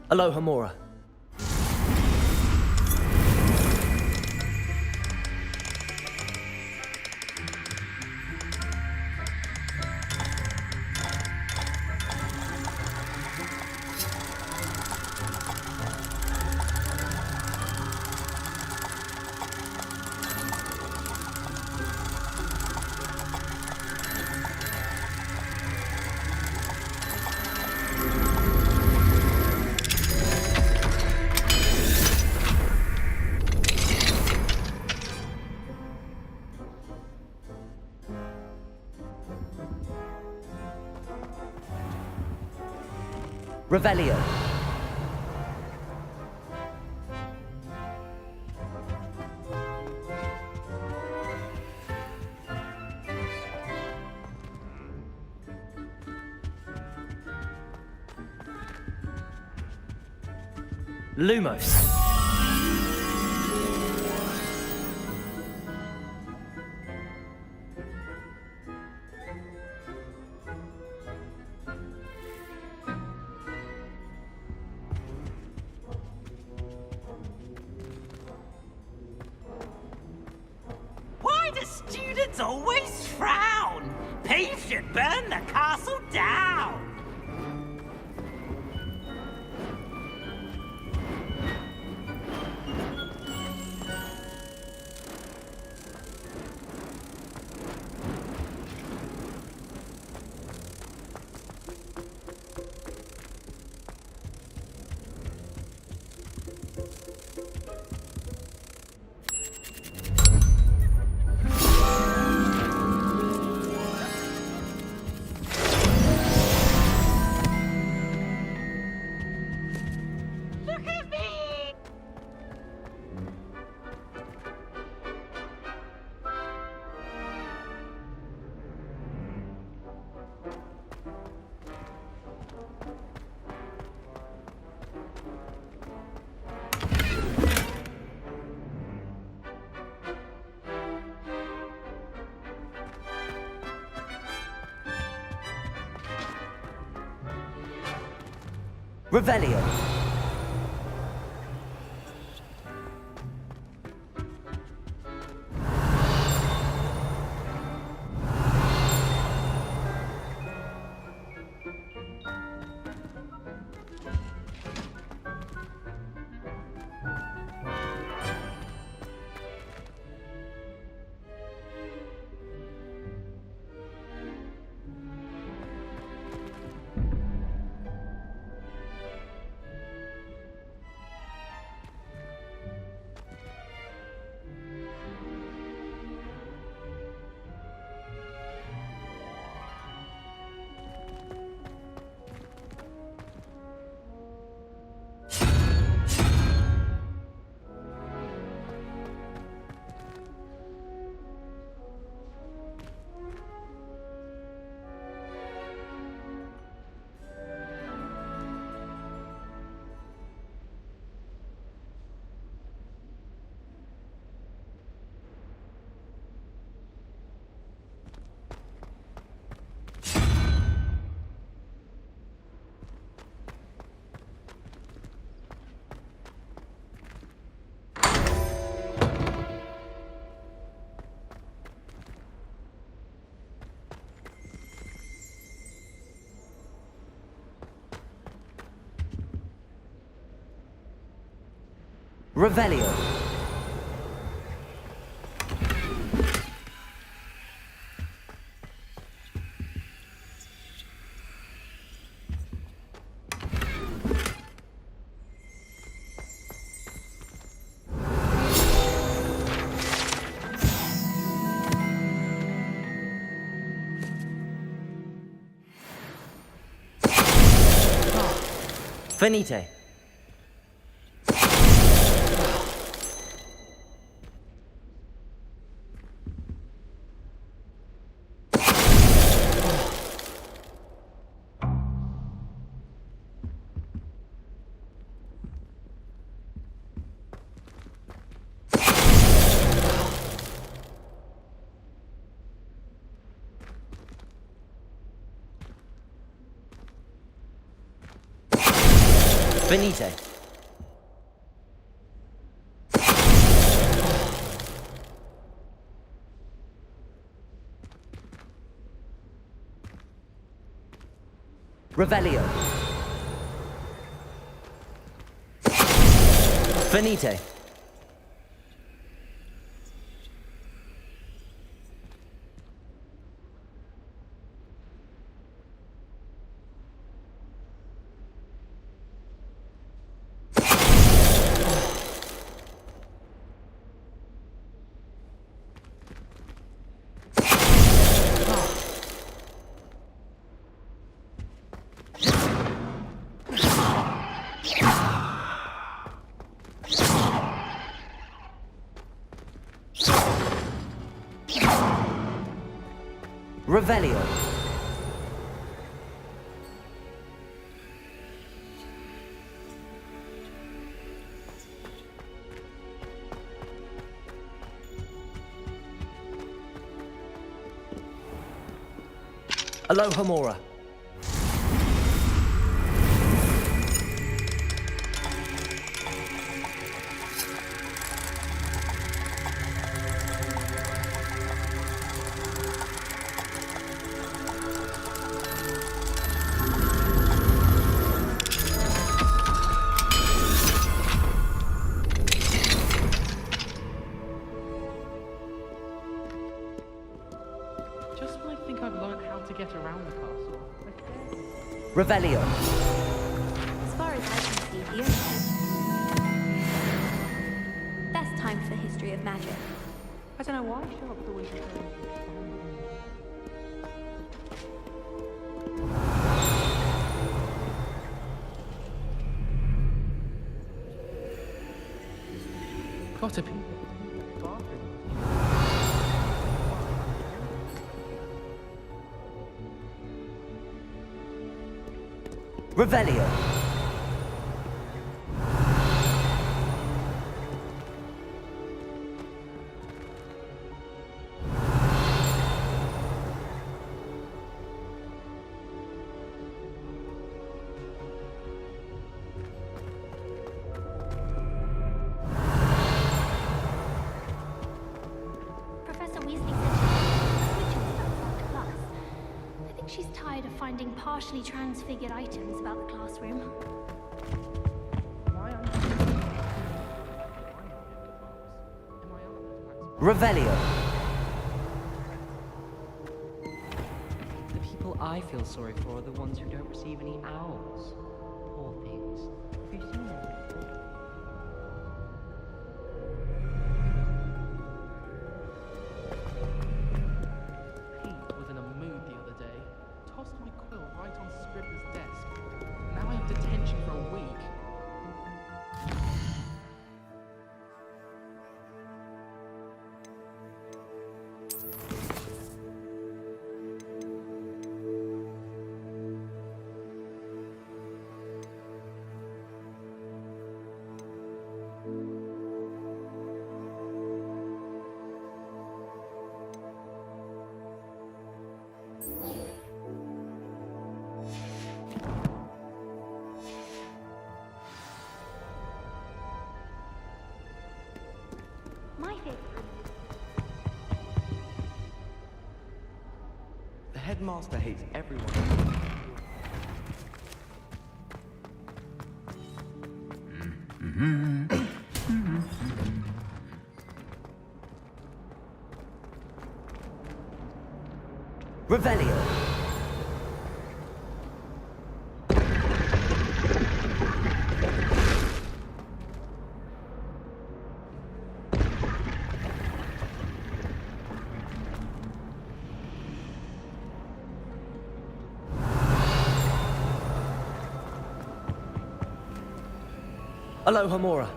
Aloha Mora. Revelio. Lumos. Why do students always frown? Peace should burn the castle down! Revelio. Revelio. Finite. Finite. Revelio. Finite. Revelio. Alohomora. Just when I think I've learned how to get around the castle. Revelio. As far as I can see, the best time for the history of magic. I don't know why Sherlock's always returning. Got a people. Revelio. Professor Weasley said she witches about the class. I think she's tired of finding partially transfigured items about the classroom. Revelio. The people I feel sorry for are the ones who don't receive any owls. Poor things. Have you seen them? Pete was in a mood the other day. Tossed my quill right on Scribbler's desk. Now I have detention for a week. My favorite room The headmaster hates everyone. Revelio. Alohomora.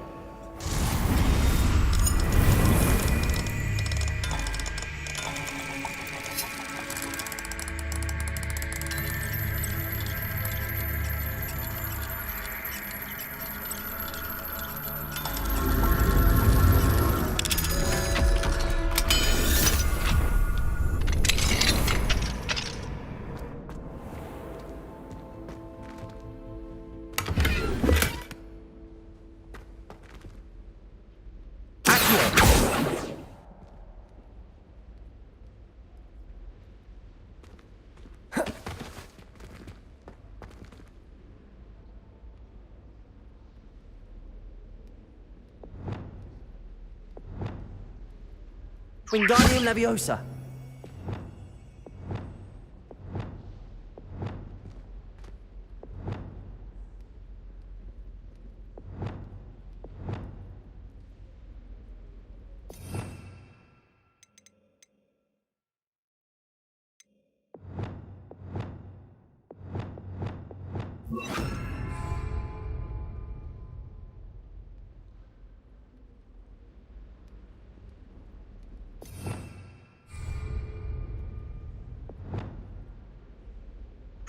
Wingardium Leviosa.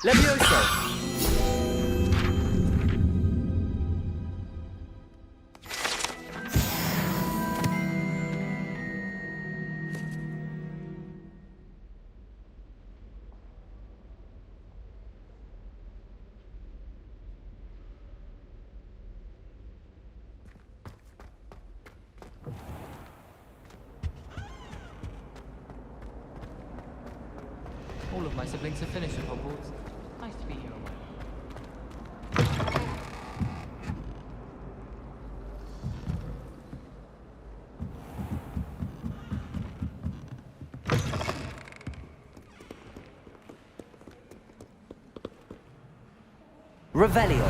Levioso! All of my siblings have finished at Hogwarts. Nice to be here on my own. Revelio.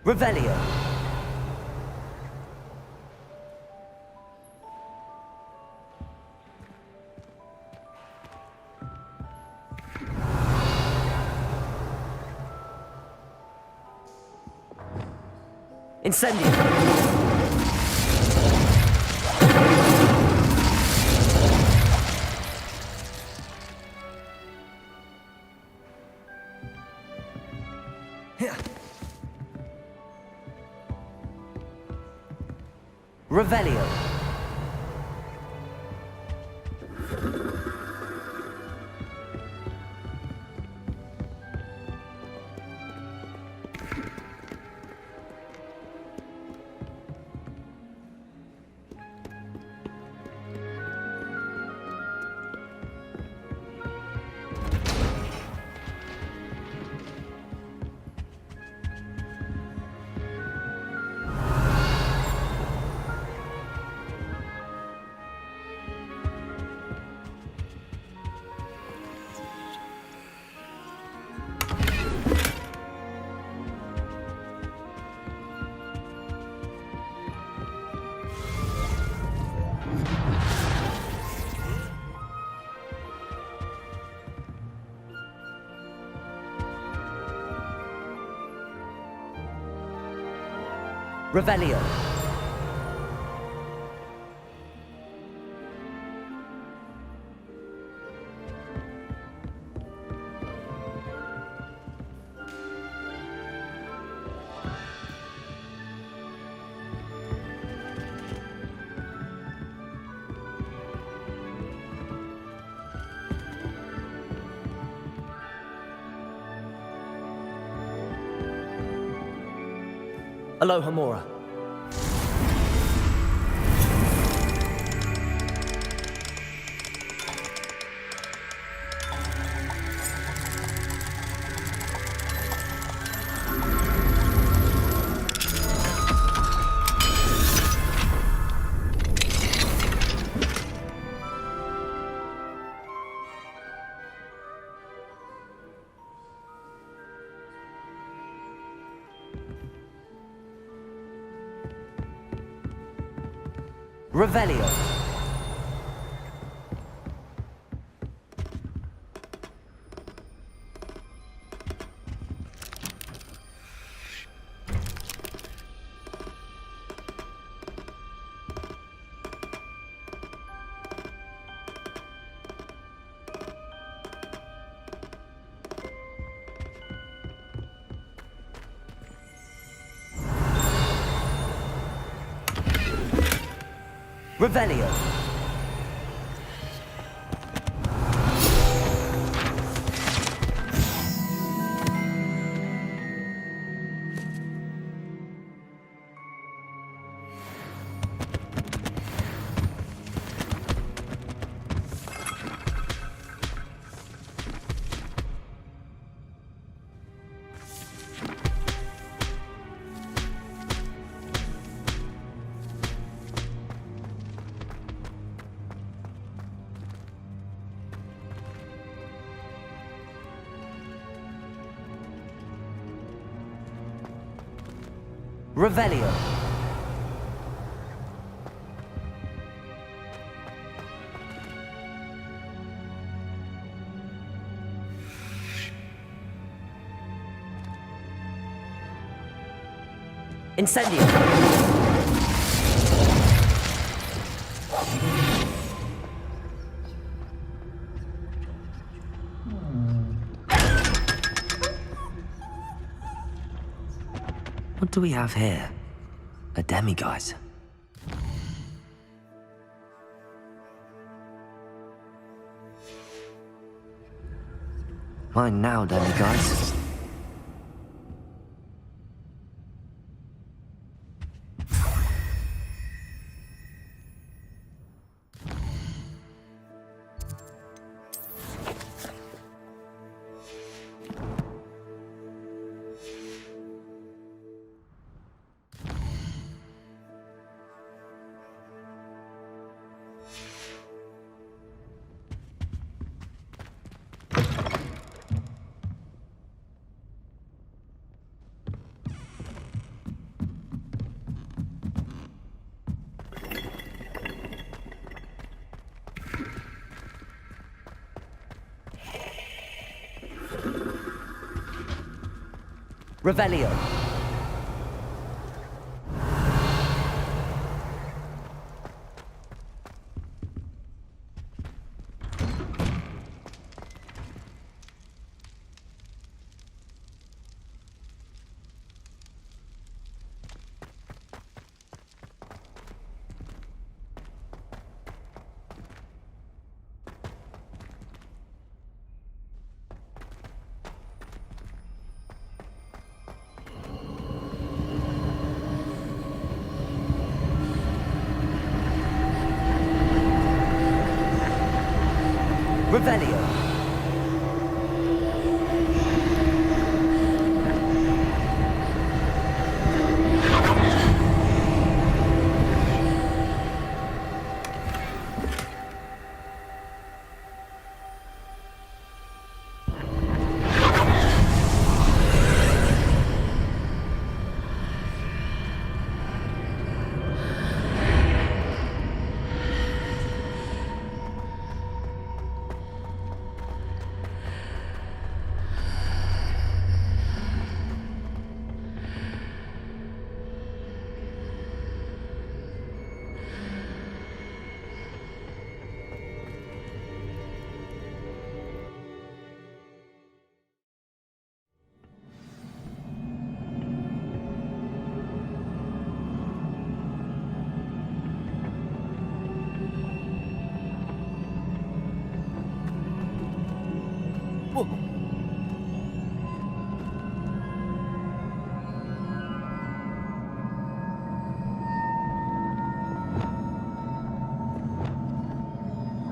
Revelio. Incendio. Revelio. Revelio. Aloha Mora. Revelio. Revelio. Revelio. Incendio. What do we have here? A demiguise. Mine now, demiguise. Revelio. Revelio.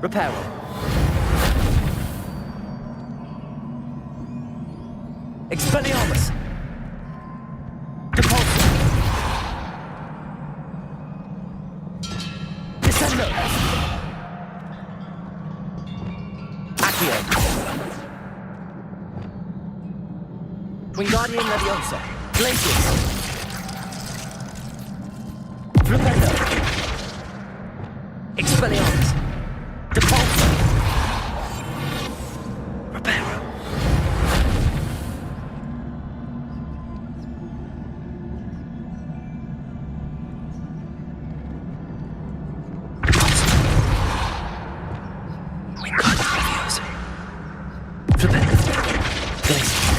Reparo. Expelliarmus. Depulso. Descendo. Accio. Wingardium Leviosa. Glacius. Flipendo. Expelliarmus. Depulso. Reparo. Depulso. Wingardium Leviosa. Flipendo. Glacius.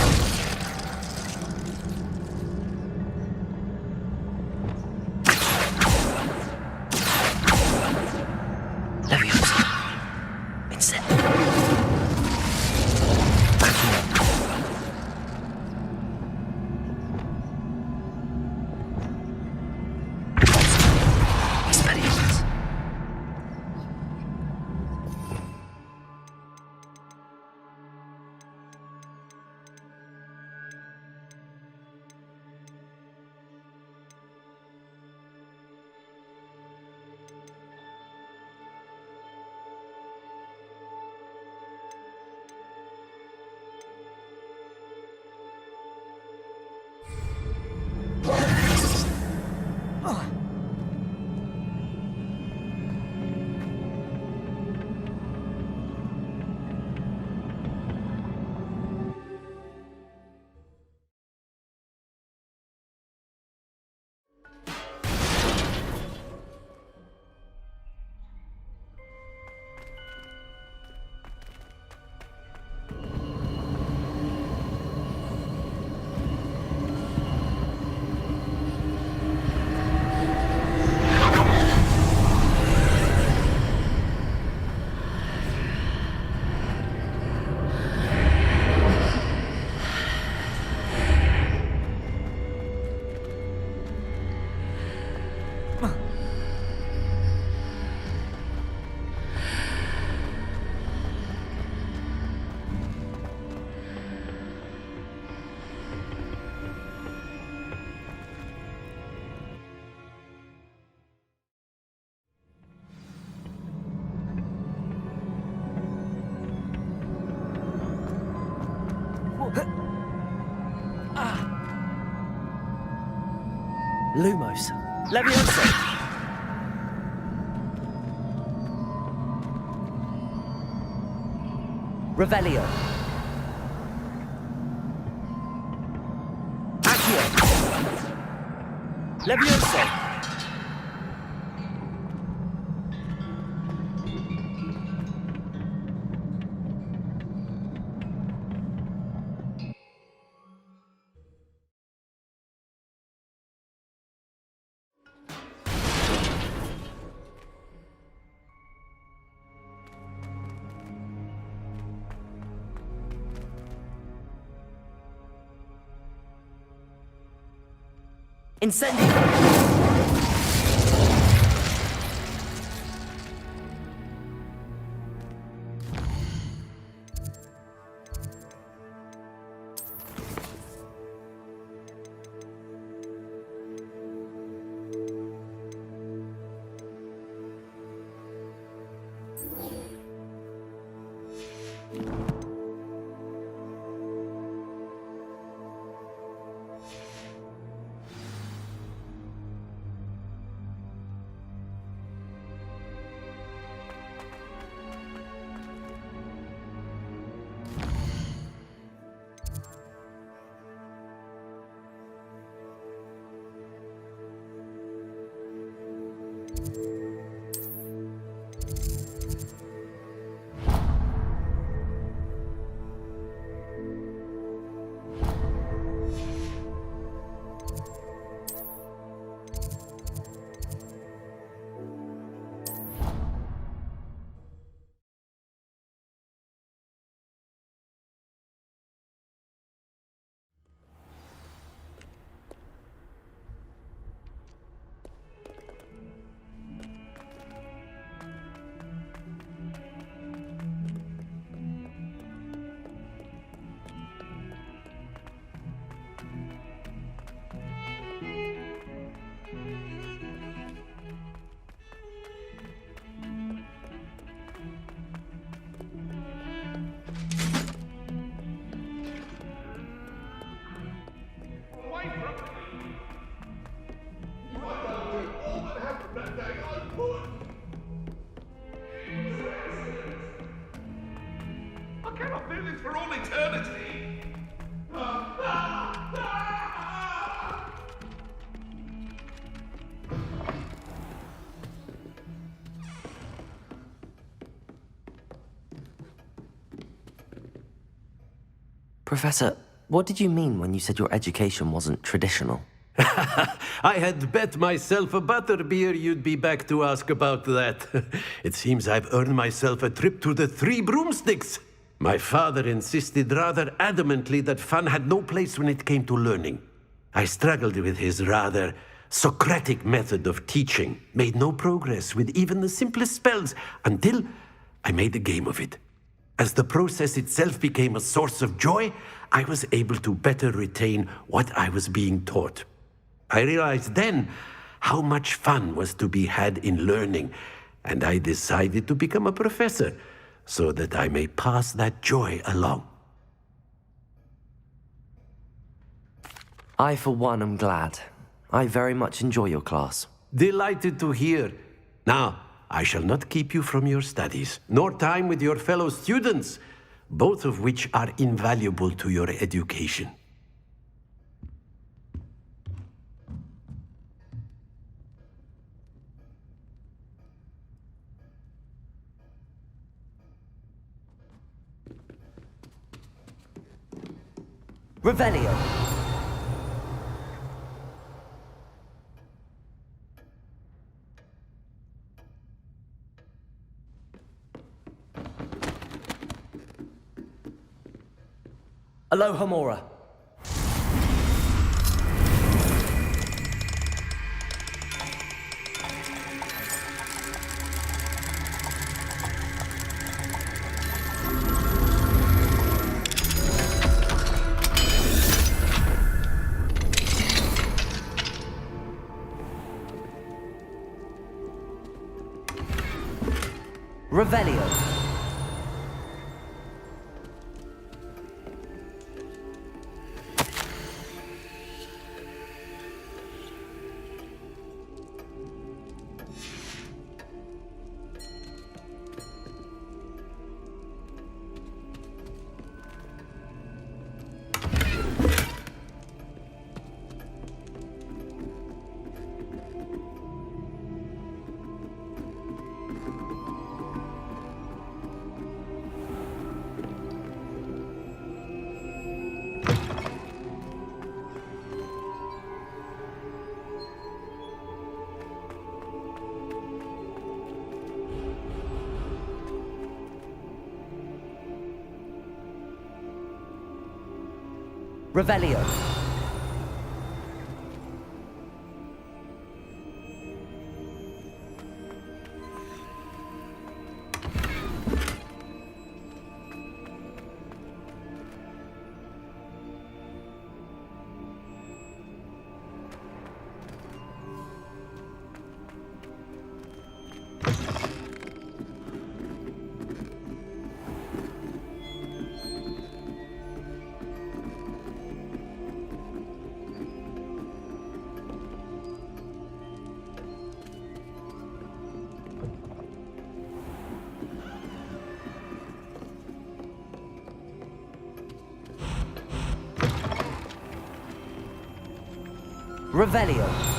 Lumos. Levioso! Revelio. Accio. Levioso! Incendio! I cannot do this for all eternity. Professor, what did you mean when you said your education wasn't traditional? I had bet myself a butterbeer you'd be back to ask about that. It seems I've earned myself a trip to the Three Broomsticks. My father insisted rather adamantly that fun had no place when it came to learning. I struggled with his rather Socratic method of teaching, made no progress with even the simplest spells until I made a game of it. As the process itself became a source of joy, I was able to better retain what I was being taught. I realized then how much fun was to be had in learning, and I decided to become a professor so that I may pass that joy along. I, for one, am glad. I very much enjoy your class. Delighted to hear. Now, I shall not keep you from your studies, nor time with your fellow students, both of which are invaluable to your education. Revelio. Alohomora. Revelio. Revelio. Revelio.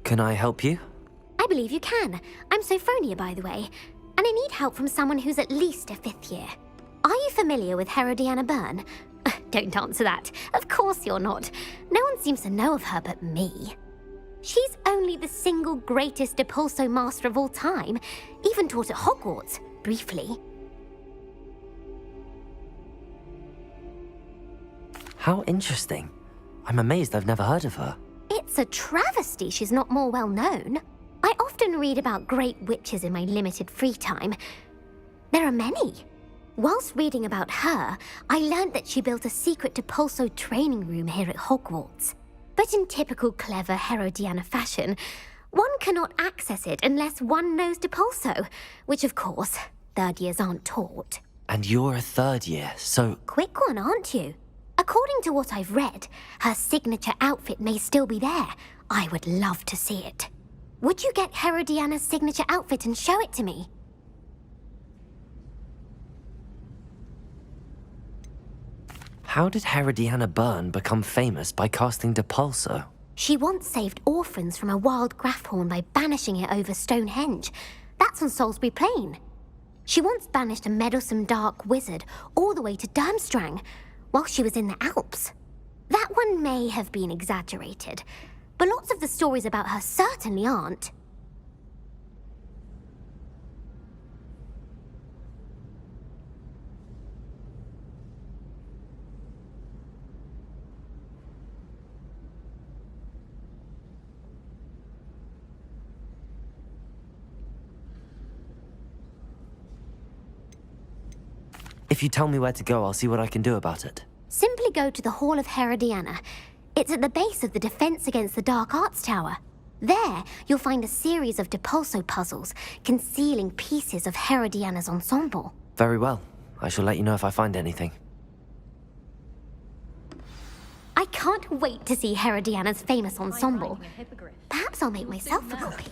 Can I help you? I believe you can. I'm Sophronia, by the way, and I need help from someone who's at least a 5th year. Are you familiar with Herodiana Byrne? Don't answer that. Of course you're not. No one seems to know of her but me. She's only the single greatest Depulso master of all time, even taught at Hogwarts, briefly. How interesting. I'm amazed I've never heard of her. It's a travesty she's not more well known. I often read about great witches in my limited free time. There are many. Whilst reading about her, I learned that she built a secret Depulso training room here at Hogwarts. But in typical clever Herodiana fashion, one cannot access it unless one knows Depulso, which of course, 3rd years aren't taught. And you're a 3rd year, so... Quick one, aren't you? According to what I've read, her signature outfit may still be there. I would love to see it. Would you get Herodiana's signature outfit and show it to me? How did Herodiana Byrne become famous by casting Depulso? She once saved orphans from a wild Grafhorn by banishing it over Stonehenge. That's on Salisbury Plain. She once banished a meddlesome dark wizard all the way to Durmstrang while she was in the Alps. That one may have been exaggerated, but lots of the stories about her certainly aren't. If you tell me where to go, I'll see what I can do about it. Simply go to the Hall of Herodiana. It's at the base of the Defense Against the Dark Arts Tower. There, you'll find a series of Depulso puzzles concealing pieces of Herodiana's ensemble. Very well. I shall let you know if I find anything. I can't wait to see Herodiana's famous ensemble. Perhaps I'll make myself a copy.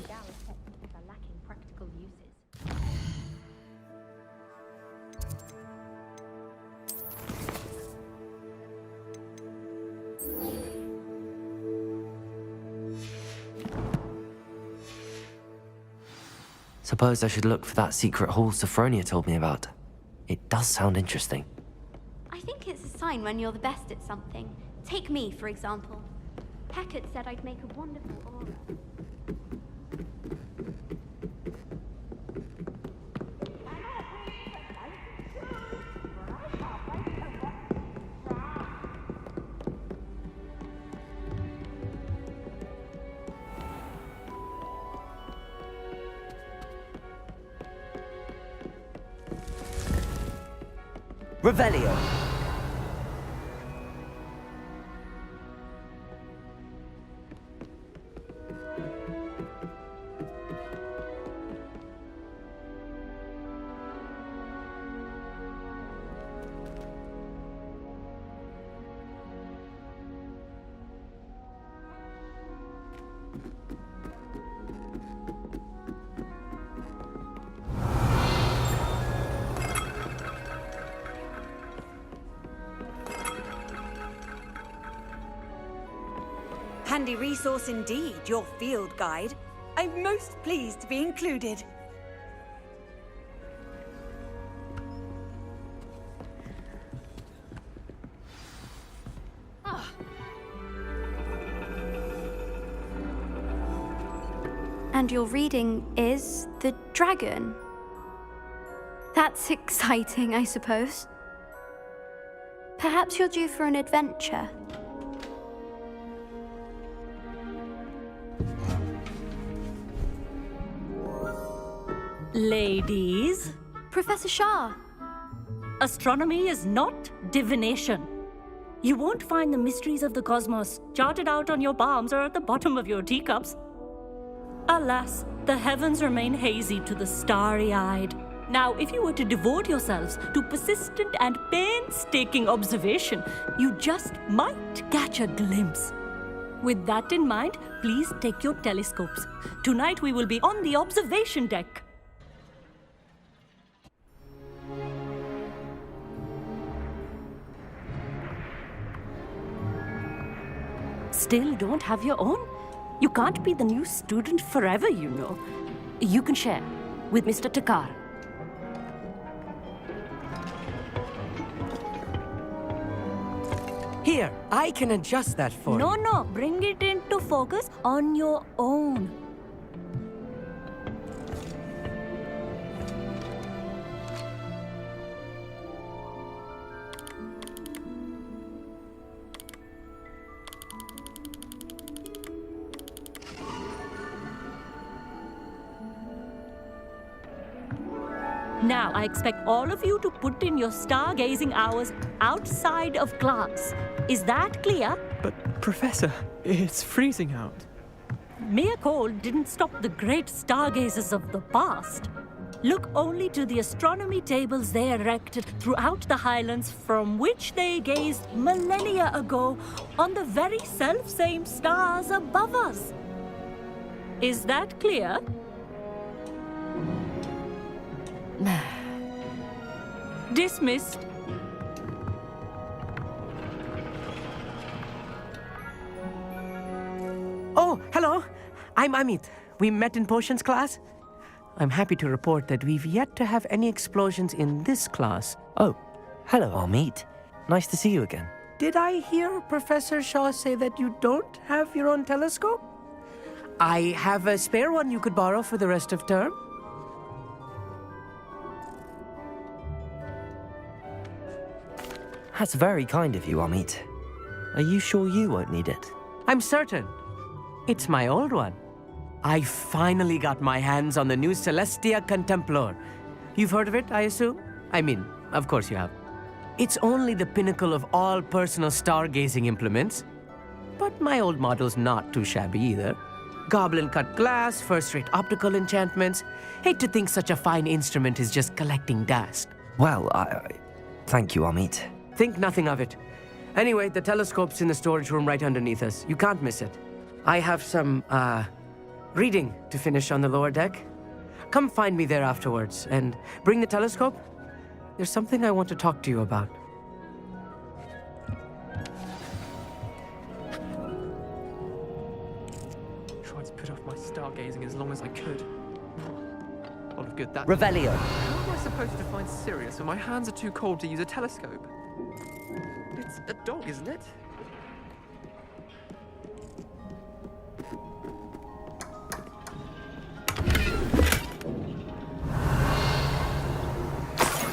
Suppose I should look for that secret hall Sophronia told me about. It does sound interesting. I think it's a sign when you're the best at something. Take me, for example. Peckett said I'd make a wonderful aura. Revelio. Handy resource indeed, your field guide. I'm most pleased to be included. And your reading is The Dragon. That's exciting, I suppose. Perhaps you're due for an adventure. Ladies, Professor Shah. astronomy is not divination. You won't find the mysteries of the cosmos charted out on your palms or at the bottom of your teacups. Alas, the heavens remain hazy to the starry-eyed. Now, if you were to devote yourselves to persistent and painstaking observation, you just might catch a glimpse. With that in mind, please take your telescopes. Tonight we will be on the observation deck. Still don't have your own? You can't be the new student forever, you know. You can share with Mr. Takar. Here, I can adjust that for you. No, bring it into focus on your own. Now, I expect all of you to put in your stargazing hours outside of class. Is that clear? But, Professor, it's freezing out. Mere cold didn't stop the great stargazers of the past. Look only to the astronomy tables they erected throughout the Highlands from which they gazed millennia ago on the very self-same stars above us. Is that clear? Dismissed. Oh, hello. I'm Amit. We met in potions class. I'm happy to report that we've yet to have any explosions in this class. Oh, hello, Amit. Nice to see you again. Did I hear Professor Shaw say that you don't have your own telescope? I have a spare one you could borrow for the rest of term. That's very kind of you, Amit. Are you sure you won't need it? I'm certain. It's my old one. I finally got my hands on the new Celestia Contemplar. You've heard of it, I assume? I mean, of course you have. It's only the pinnacle of all personal stargazing implements. But my old model's not too shabby either. Goblin-cut glass, first-rate optical enchantments. Hate to think such a fine instrument is just collecting dust. Well, thank you, Amit. Think nothing of it. Anyway, the telescope's in the storage room right underneath us. You can't miss it. I have some, reading to finish on the lower deck. Come find me there afterwards, and bring the telescope. There's something I want to talk to you about. Tried to put off my stargazing as long as I could. A lot of good that. Revelio. How am I supposed to find Sirius when my hands are too cold to use a telescope? It's a dog, isn't it?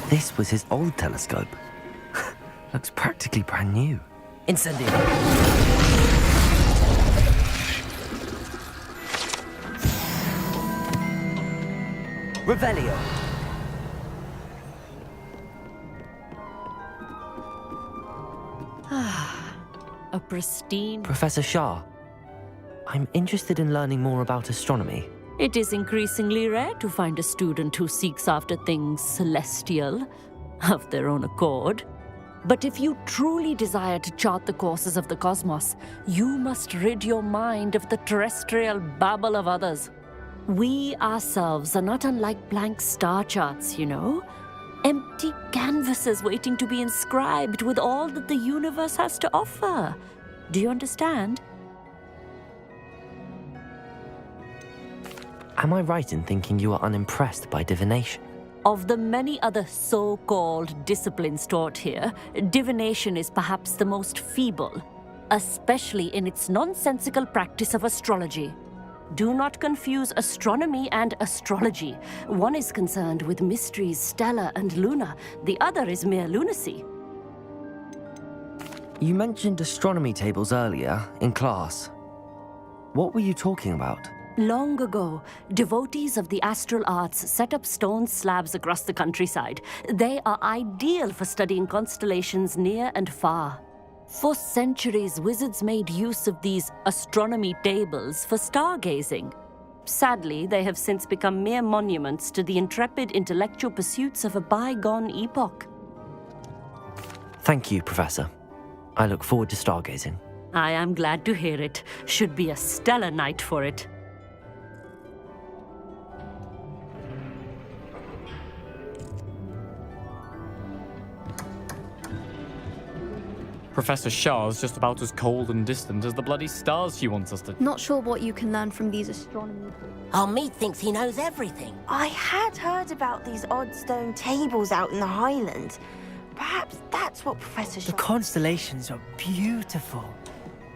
This was his old telescope. Looks practically brand new. Incendio. Revelio. A pristine... Professor Shah, I'm interested in learning more about astronomy. It is increasingly rare to find a student who seeks after things celestial, of their own accord. But if you truly desire to chart the courses of the cosmos, you must rid your mind of the terrestrial babble of others. We ourselves are not unlike blank star charts, you know? Empty canvases waiting to be inscribed with all that the universe has to offer. Do you understand? Am I right in thinking you are unimpressed by divination? Of the many other so-called disciplines taught here, divination is perhaps the most feeble, especially in its nonsensical practice of astrology. Do not confuse astronomy and astrology. One is concerned with mysteries stellar and lunar, the other is mere lunacy. You mentioned astronomy tables earlier, in class. What were you talking about? Long ago, devotees of the astral arts set up stone slabs across the countryside. They are ideal for studying constellations near and far. For centuries, wizards made use of these astronomy tables for stargazing. Sadly, they have since become mere monuments to the intrepid intellectual pursuits of a bygone epoch. Thank you, Professor. I look forward to stargazing. I am glad to hear it. Should be a stellar night for it. Professor Shah's just about as cold and distant as the bloody stars she wants us to... Not sure what you can learn from these astronomy. Mead thinks he knows everything. I had heard about these odd stone tables out in the Highlands. Perhaps that's what Professor The constellations are beautiful.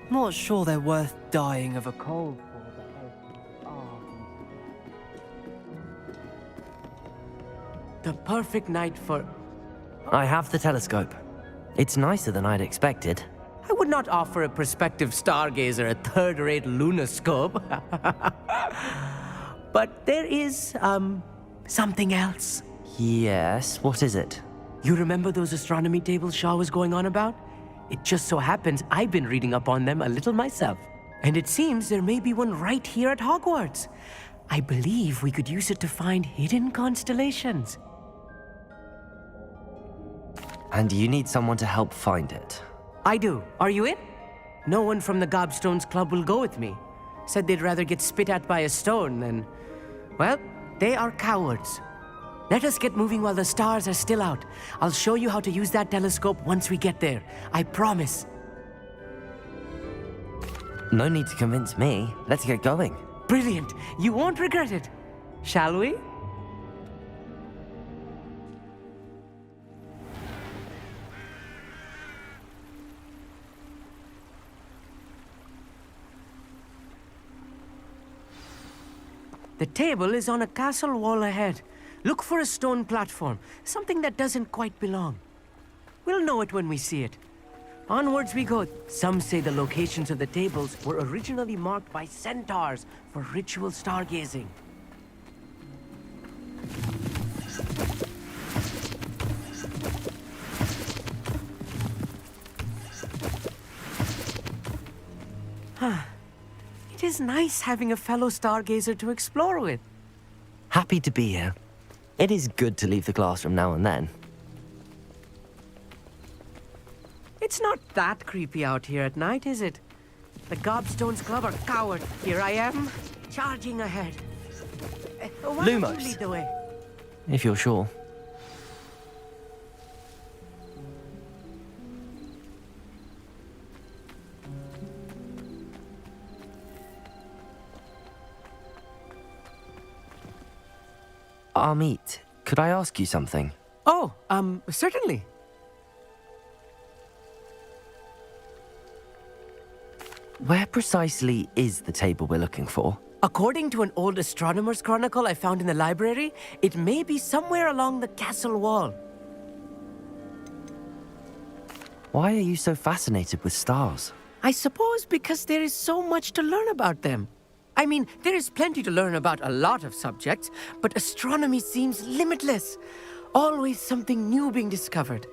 Not sure they're worth dying of a cold for, The perfect night for... I have the telescope. It's nicer than I'd expected. I would not offer a prospective stargazer a third-rate lunoscope. But there is, something else. Yes, what is it? You remember those astronomy tables Shaw was going on about? It just so happens I've been reading up on them a little myself. And it seems there may be one right here at Hogwarts. I believe we could use it to find hidden constellations. And you need someone to help find it. I do. Are you in? No one from the Gobstones Club will go with me. Said they'd rather get spit at by a stone than... Well, they are cowards. Let us get moving while the stars are still out. I'll show you how to use that telescope once we get there. I promise. No need to convince me. Let's get going. Brilliant. You won't regret it. Shall we? The table is on a castle wall ahead. Look for a stone platform, something that doesn't quite belong. We'll know it when we see it. Onwards we go. Some say the locations of the tables were originally marked by centaurs for ritual stargazing. It is nice having a fellow stargazer to explore with. Happy to be here. It is good to leave the classroom now and then. It's not that creepy out here at night, is it? The Gobstones Club are cowards. Here I am, charging ahead. Why don't you Lumos. lead the way? If you're sure. Amit, could I ask you something? Oh, certainly. Where precisely is the table we're looking for? According to an old astronomer's chronicle I found in the library, it may be somewhere along the castle wall. Why are you so fascinated with stars? I suppose because there is so much to learn about them. I mean, there is plenty to learn about a lot of subjects, but astronomy seems limitless. Always something new being discovered.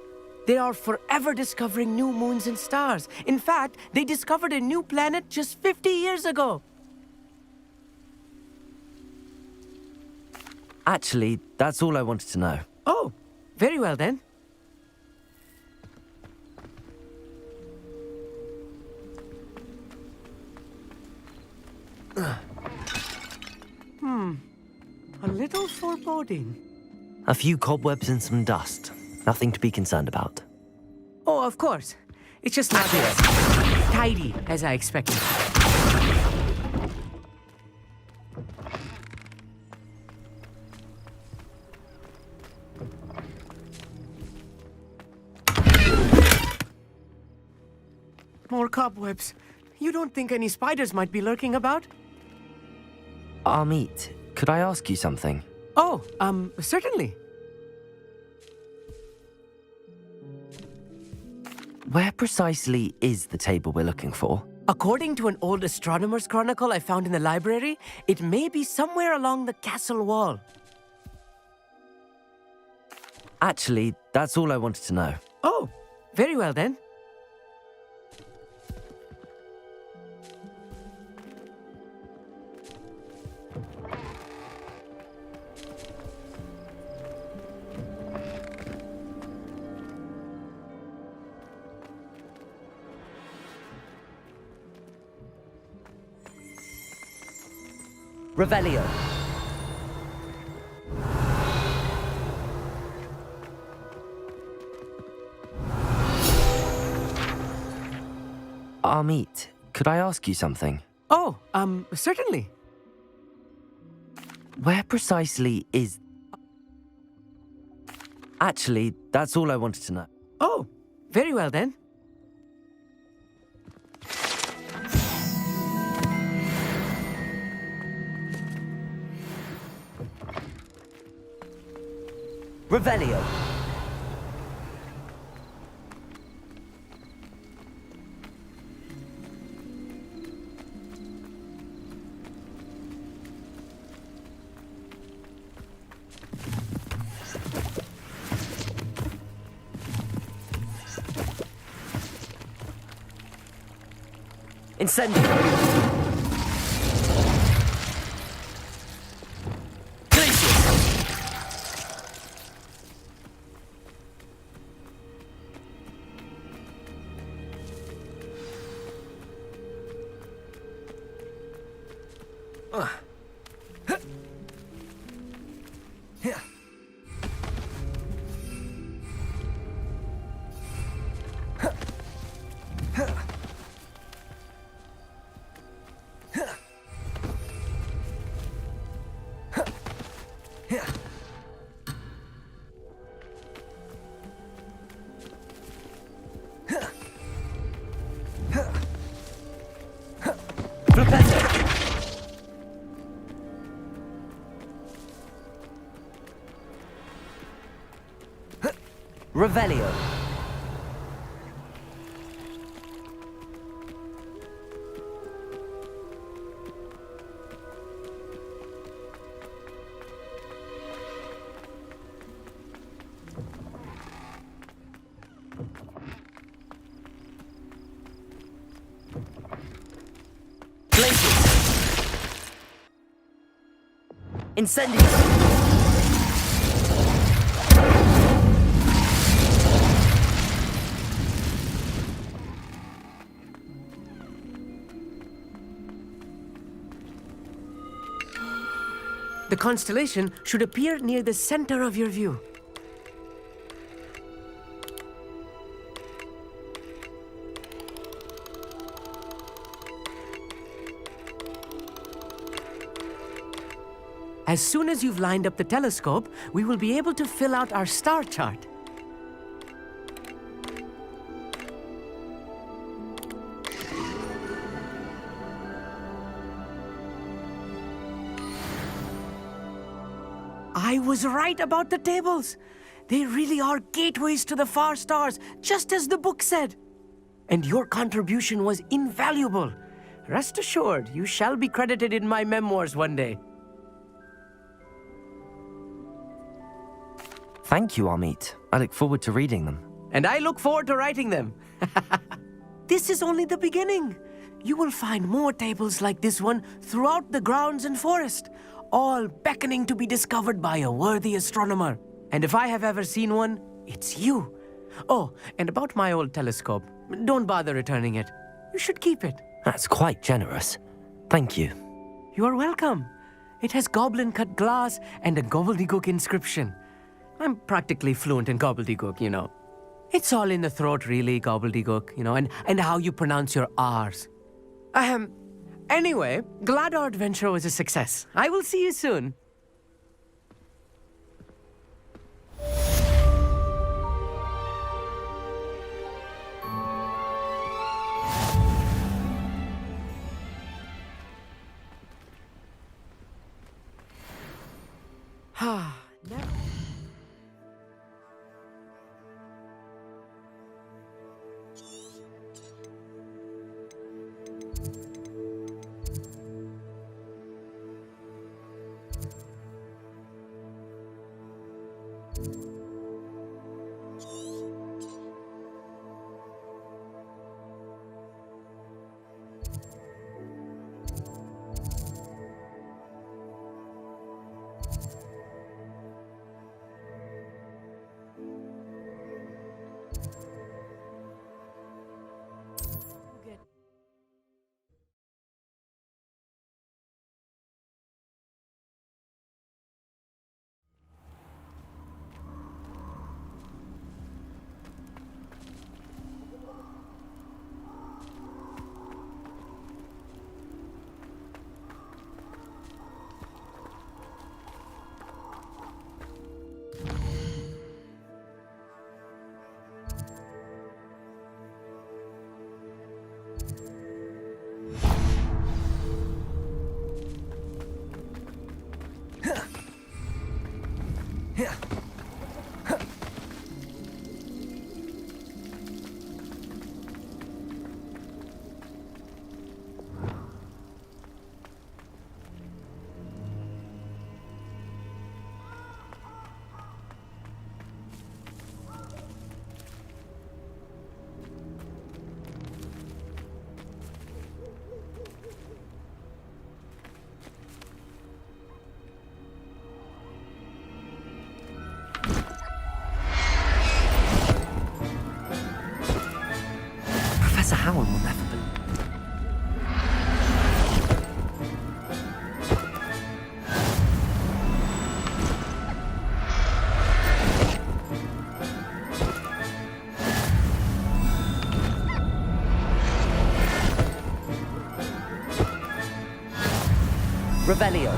They are forever discovering new moons and stars. In fact, they discovered a new planet just 50 years ago. Actually, that's all I wanted to know. Oh, very well then. A little foreboding. A few cobwebs and some dust. Nothing to be concerned about. Oh, of course. It's just not as tidy as I expected. More cobwebs. You don't think any spiders might be lurking about? Amit, could I ask you something? Oh, certainly. Where precisely is the table we're looking for? According to an old astronomer's chronicle I found in the library, it may be somewhere along the castle wall. Actually, that's all I wanted to know. Oh, very well then. Revelio. Amit, could I ask you something? Oh, certainly. Where precisely is... Actually, that's all I wanted to know. Oh, very well then. Revelio. Incendio. Revelio. Incendio. The constellation should appear near the center of your view. As soon as you've lined up the telescope, we will be able to fill out our star chart. I was right about the tables. They really are gateways to the far stars, just as the book said. And your contribution was invaluable. Rest assured, you shall be credited in my memoirs one day. Thank you, Amit. I look forward to reading them. And I look forward to writing them. This is only the beginning. You will find more tables like this one throughout the grounds and forest, all beckoning to be discovered by a worthy astronomer. And if I have ever seen one, it's you. Oh, and about my old telescope, don't bother returning it. You should keep it. That's quite generous. Thank you. You are welcome. It has goblin-cut glass and a gobbledygook inscription. I'm practically fluent in gobbledygook, you know. It's all in the throat, really, gobbledygook, you know, and how you pronounce your R's. Anyway, glad our adventure was a success. I will see you soon. Never. Professor Howell will never believe. Revelio.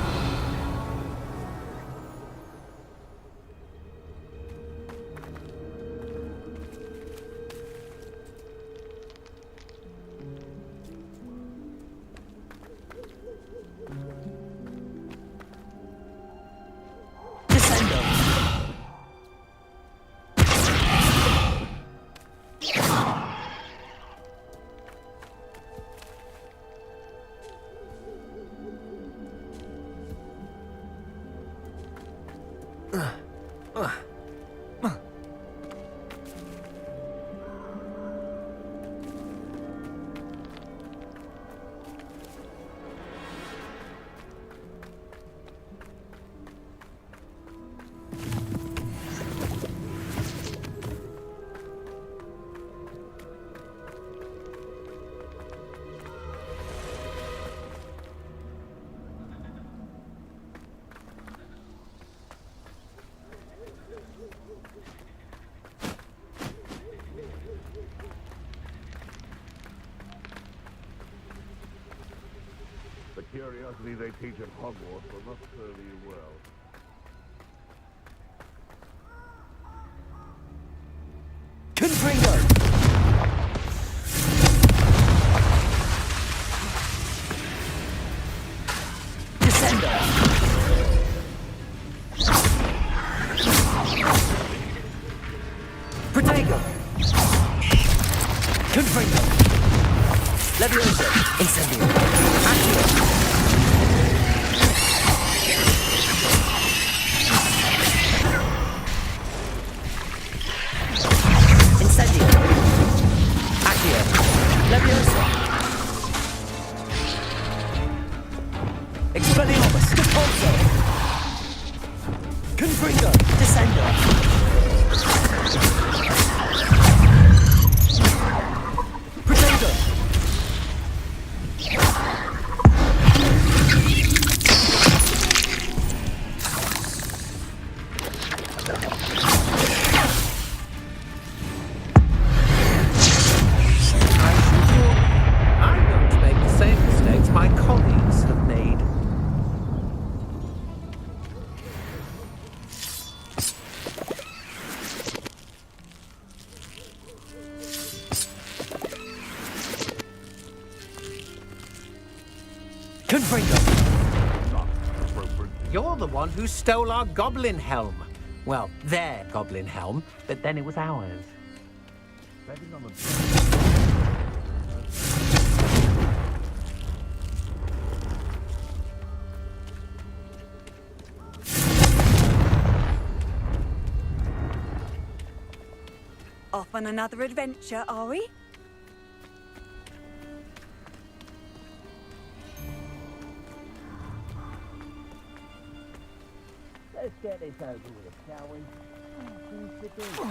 The curiosity they teach at Hogwarts will not serve you well. Confringo! Descendo! Protego! Confringo! Levioso! Incendio! Accio! Incendio! Accio! Levioso! Expelliarmus! Repulso! Confringo! Descendo! Protego! I'm going to make the same mistakes my colleagues have made. Confringo! Not appropriate. You're the one who stole our goblin helm. Well, their goblin helm, but then it was ours. Betting on the... Off on another adventure, are we? Let's get this over with, shall we? Things to do.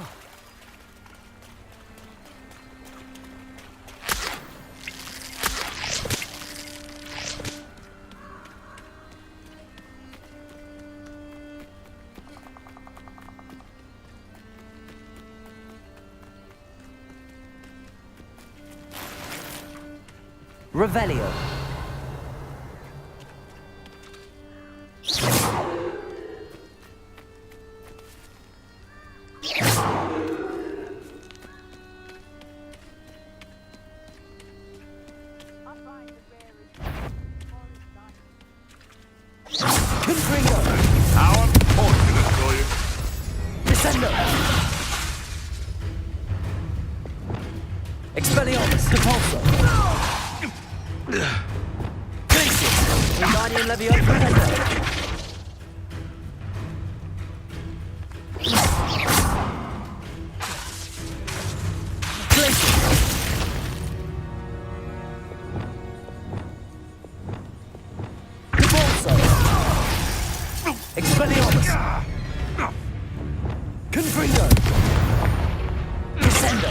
Revelio. How unfortunate for you. Descendo. Expelliarmus. Repulsor. Glacius. Wingardium Leviosa. Expelliarmus! Confringo! Descendo!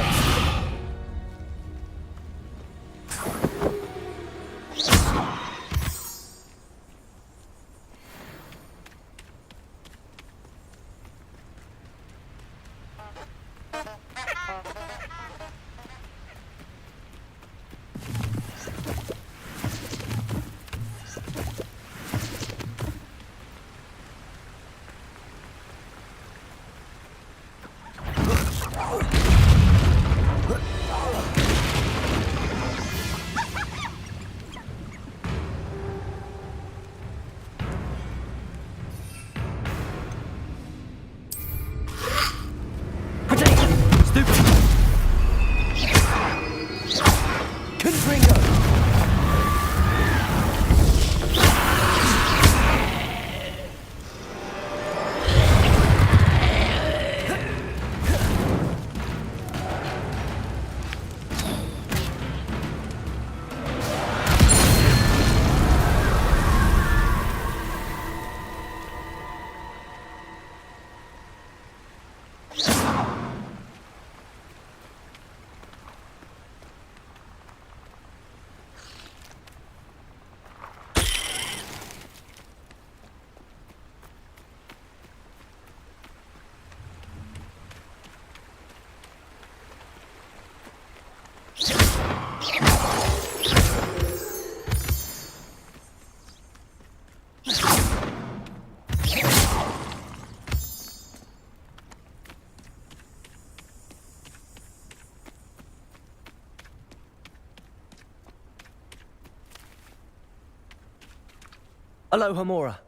Aloha Mora.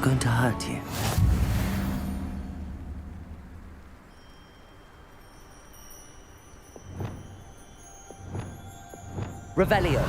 Going to hurt you. Revelio.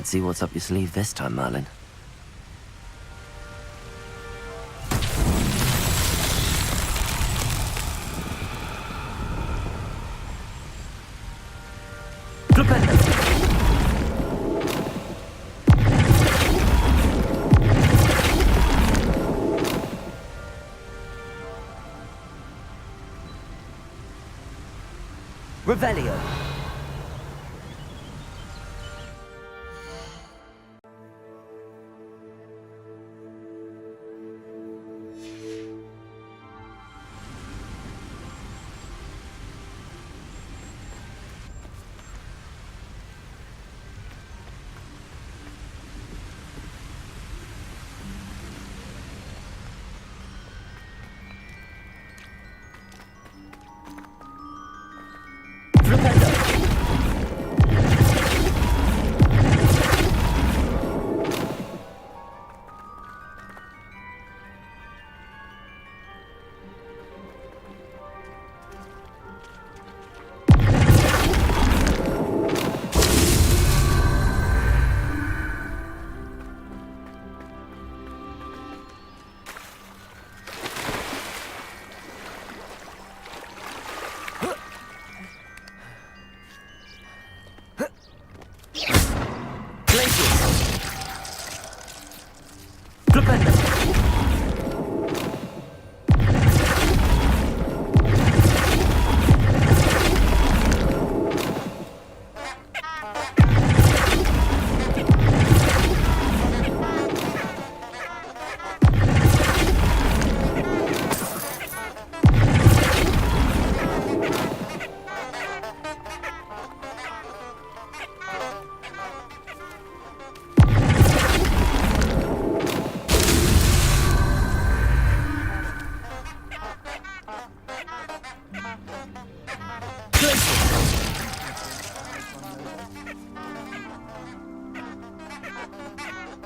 Let's see what's up your sleeve this time, Merlin. Revelio.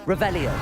Revelio.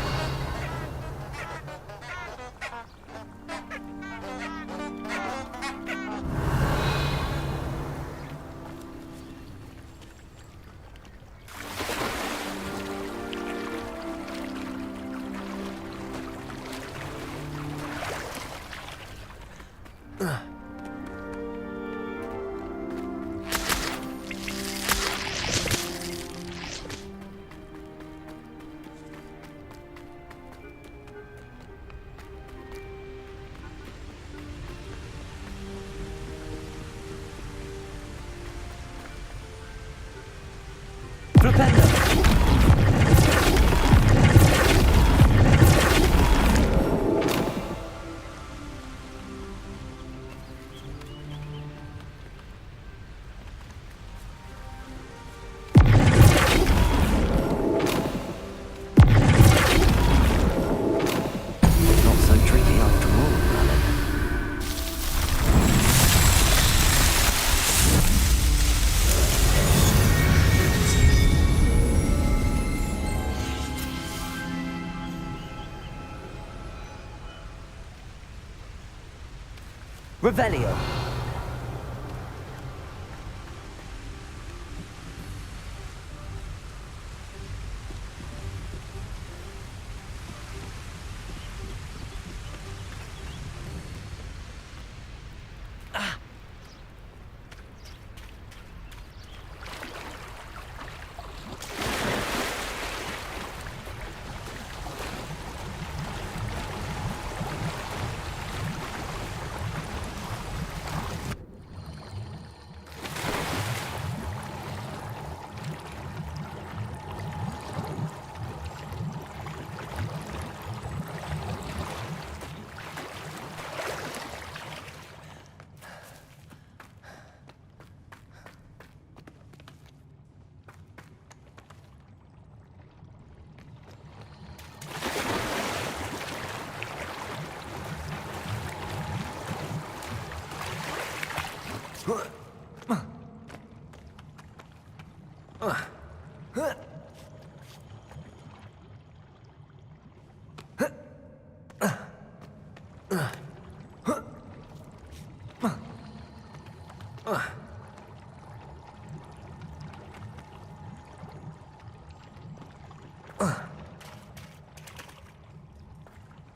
Revelio.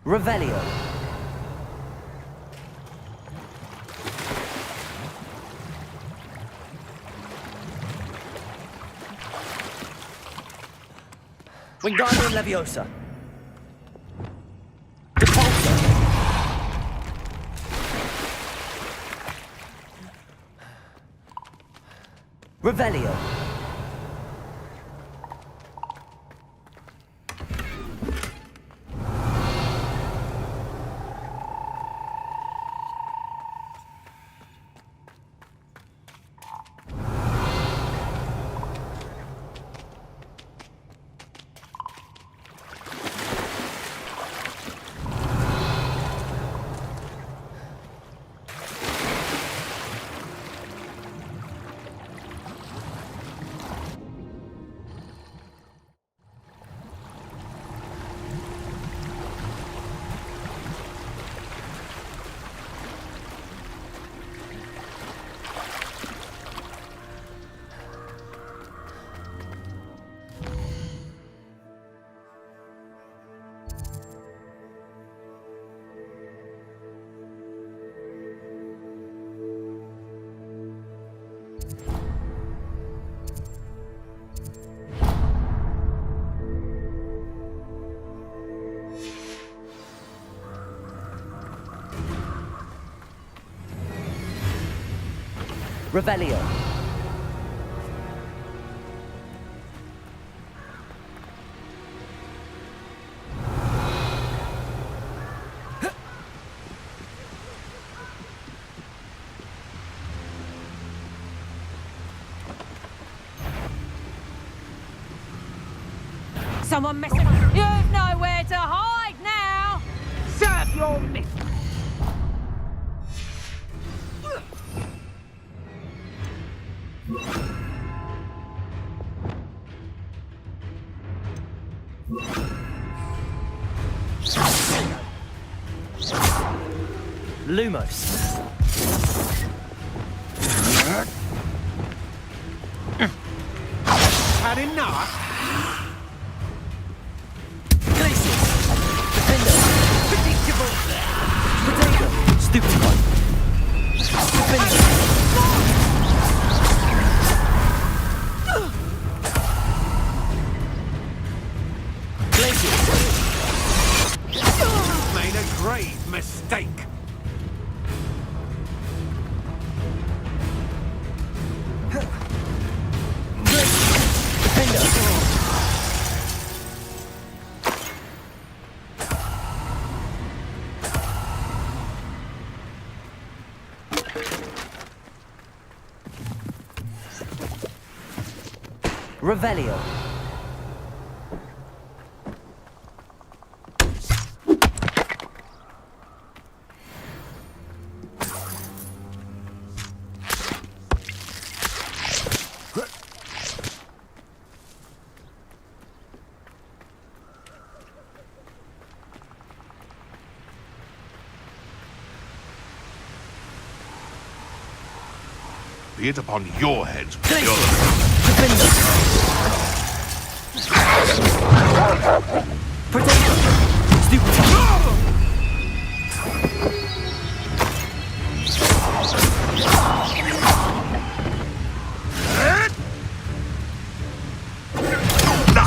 Revelio. Wingardium Leviosa. Depulso. Revelio. Revelio. Someone messing. You've nowhere to hide now. Serve your miss. Lumos. Had enough? Glacius. Defender. Predictable. Potato. Stupid one. Defender. Glacius. Made a grave mistake. Revelio. Be it upon your heads. Potato. Stupid one.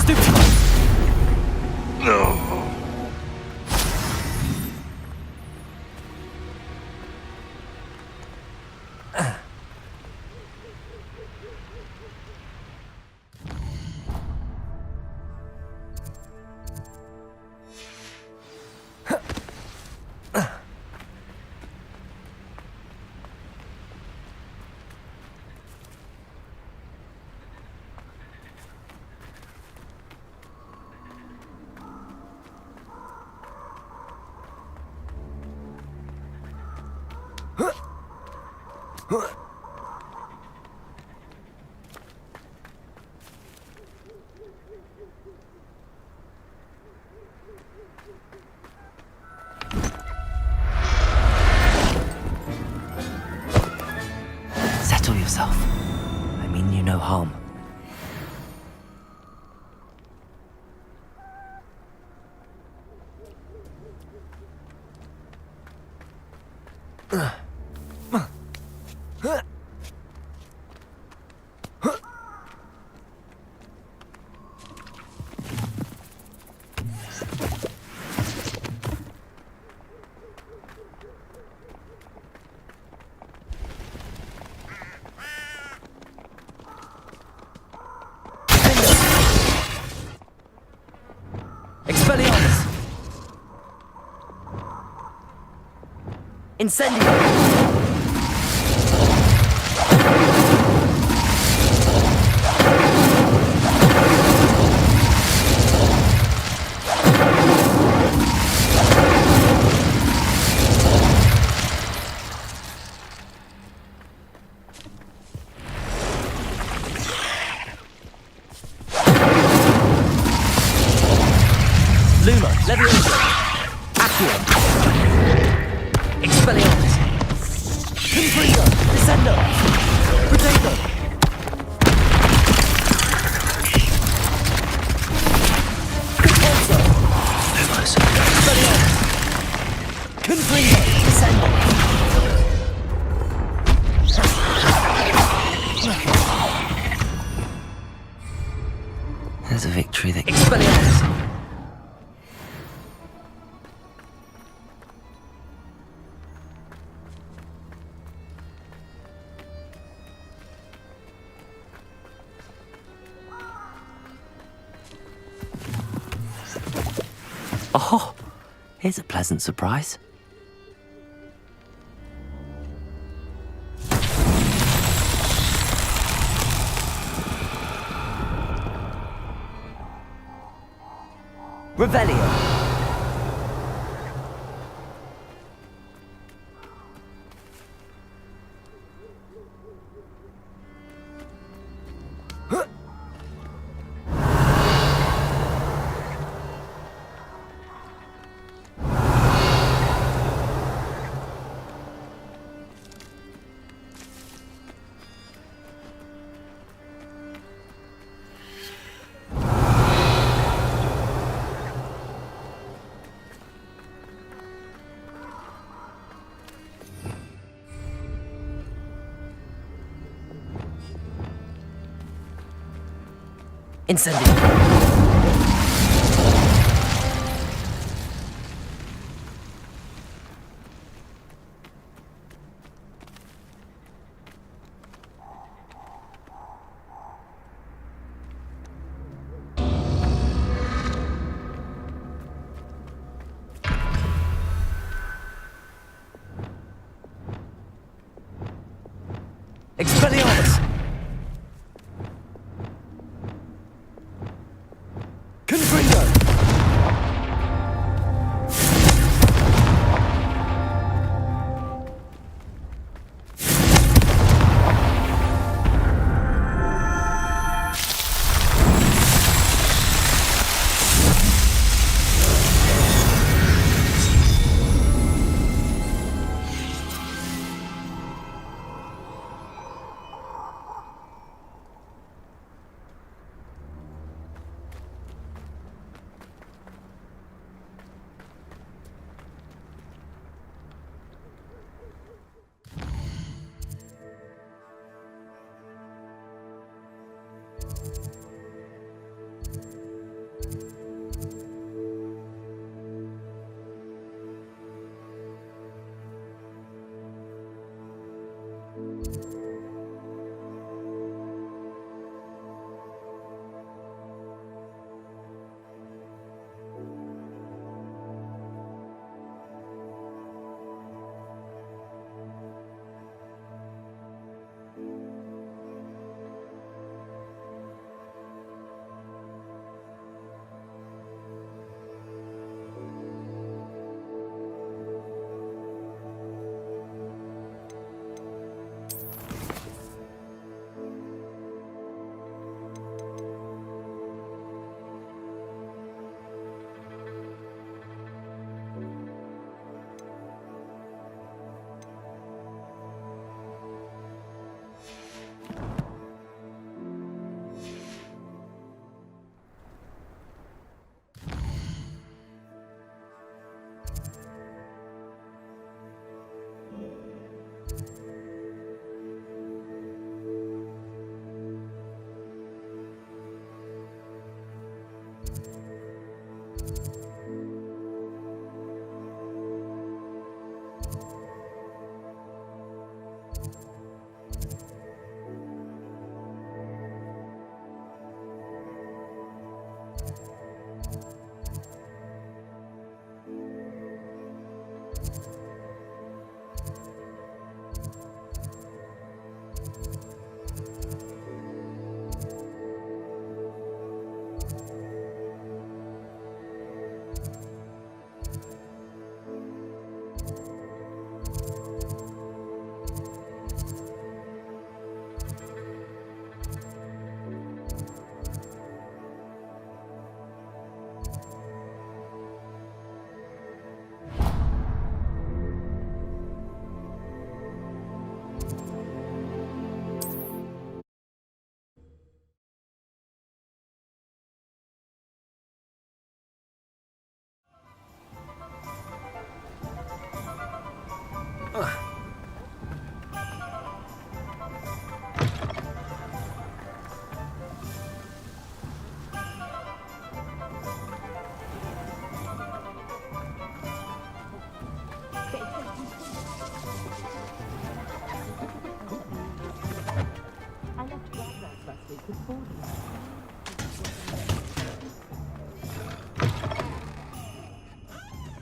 Stupid one. No. Settle yourself. I mean you no harm. Expelliarmus! Incendio! Luma, Leviathan, Accio, Expelliarmus, Confringo, Descendo, Potato, Repulso, Expelliarmus, Confringo, Descendo. There's a victory that... Expelliarmus. Oh, here's a pleasant surprise. Revelio. Incendio. Expelliarmus. Confringo.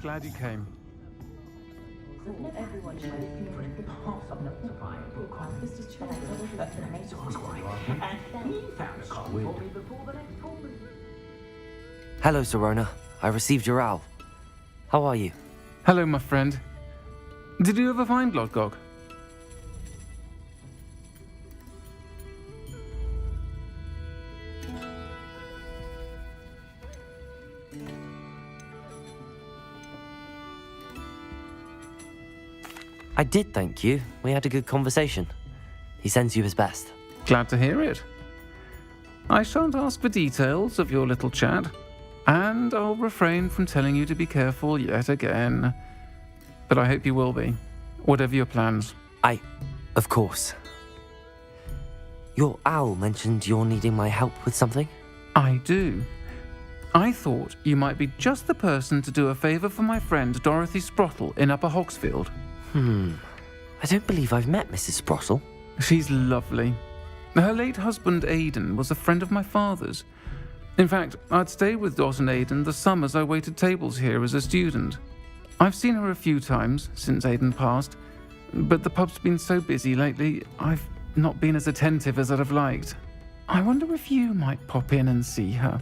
Glad you came. Hello, Serona. I received your owl. How are you? Hello, my friend. Did you ever find Lodgok? I did, thank you. We had a good conversation. He sends you his best. Glad to hear it. I shan't ask for details of your little chat, and I'll refrain from telling you to be careful yet again. But I hope you will be, whatever your plans. Of course. Your owl mentioned you're needing my help with something? I do. I thought you might be just the person to do a favour for my friend Dorothy Sprottle in Upper Hogsfield. I don't believe I've met Mrs. Sprottle. She's lovely. Her late husband Aidan was a friend of my father's. In fact, I'd stayed with Dot and Aidan the summers I waited tables here as a student. I've seen her a few times since Aidan passed, but the pub's been so busy lately, I've not been as attentive as I'd have liked. I wonder if you might pop in and see her.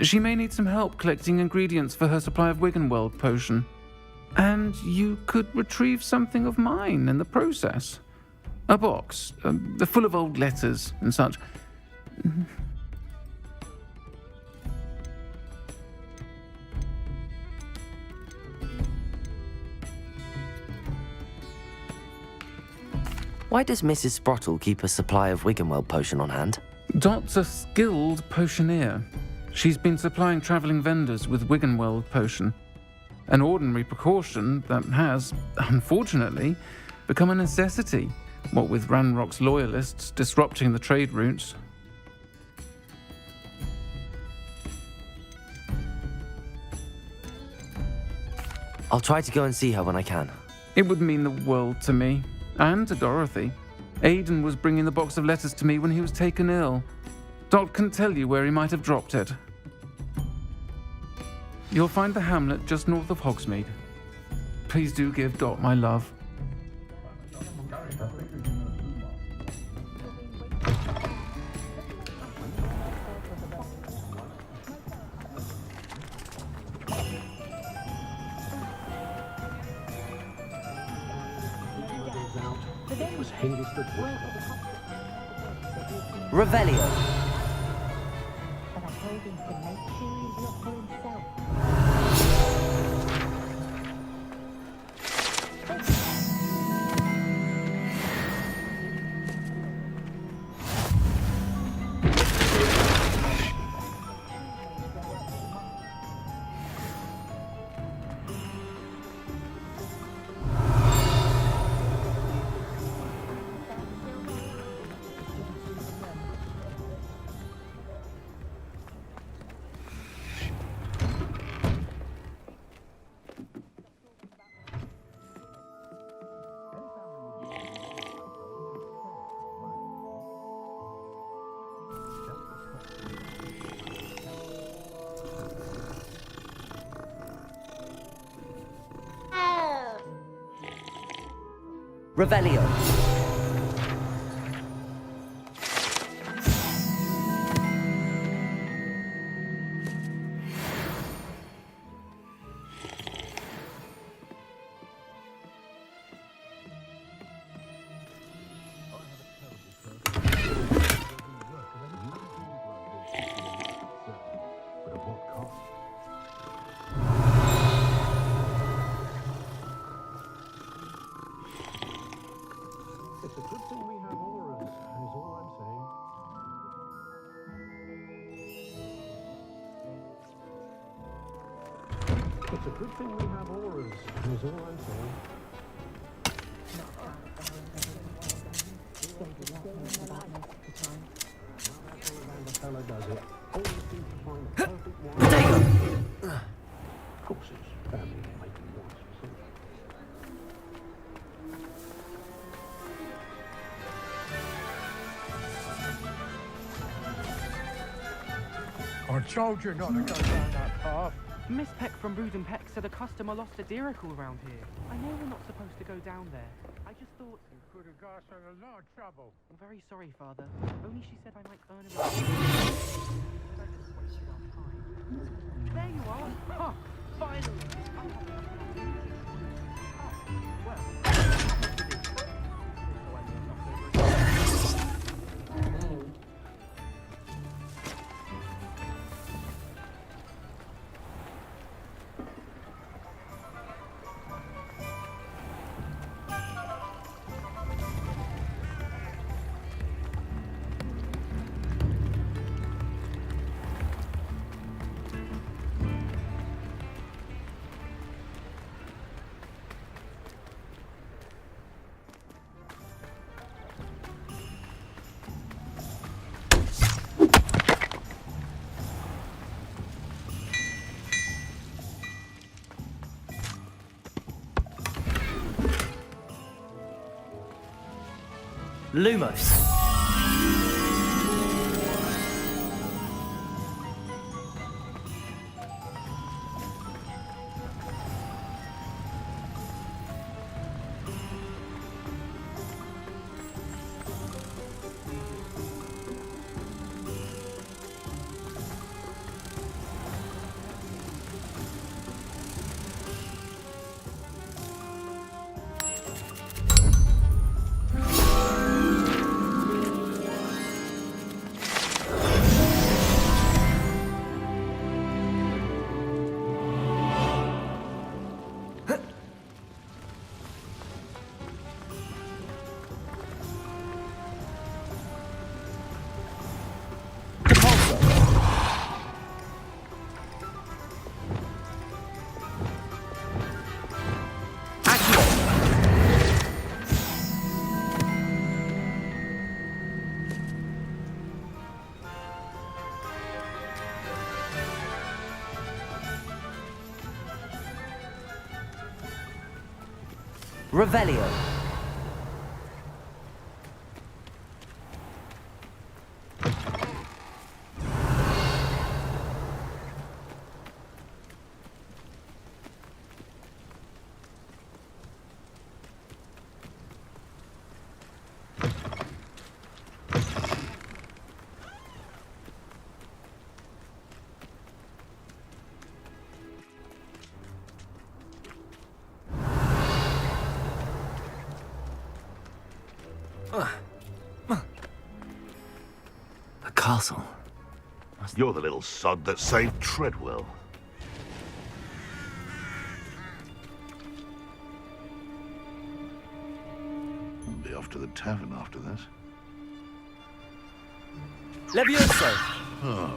She may need some help collecting ingredients for her supply of Wiggenweld potion. And you could retrieve something of mine in the process. A box, full of old letters and such. Why does Mrs. Sprottle keep a supply of Wiggenweld potion on hand? Dot's a skilled potioneer. She's been supplying travelling vendors with Wiggenweld potion. An ordinary precaution that has, unfortunately, become a necessity, what with Ranrock's loyalists disrupting the trade routes. I'll try to go and see her when I can. It would mean the world to me, and to Dorothy. Aidan was bringing the box of letters to me when he was taken ill. Dot can tell you where he might have dropped it. You'll find the hamlet just north of Hogsmeade. Please do give Dot my love. Revelio. Revelio. It's a good thing we have auras, is all I'm saying. The fella does it. Always seems to find the perfect one. Of course it's family making wants for something. I told you not to go down that path. Miss Peck from Brood and Peck said a customer lost a deeracle around here. I know we're not supposed to go down there. I just thought... You could have got her in a lot of trouble. I'm very sorry, Father. Only she said I might earn a reward. Said I just wasted our time. There you are! Ha! Finally! Lumos. Revelio. The castle. You're the little sod that saved Treadwell. Be off to the tavern after this. Levioso. Oh,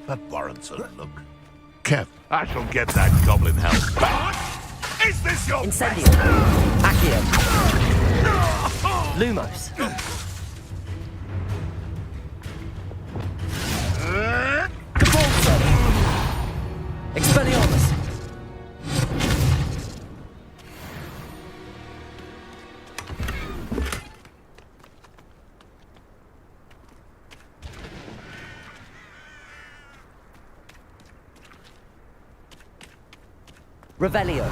that warrants a look. Kev, I shall get that goblin house back. Is this your Incendio. Accio. Lumos. Cabalso. Expelliarmus. Revelio.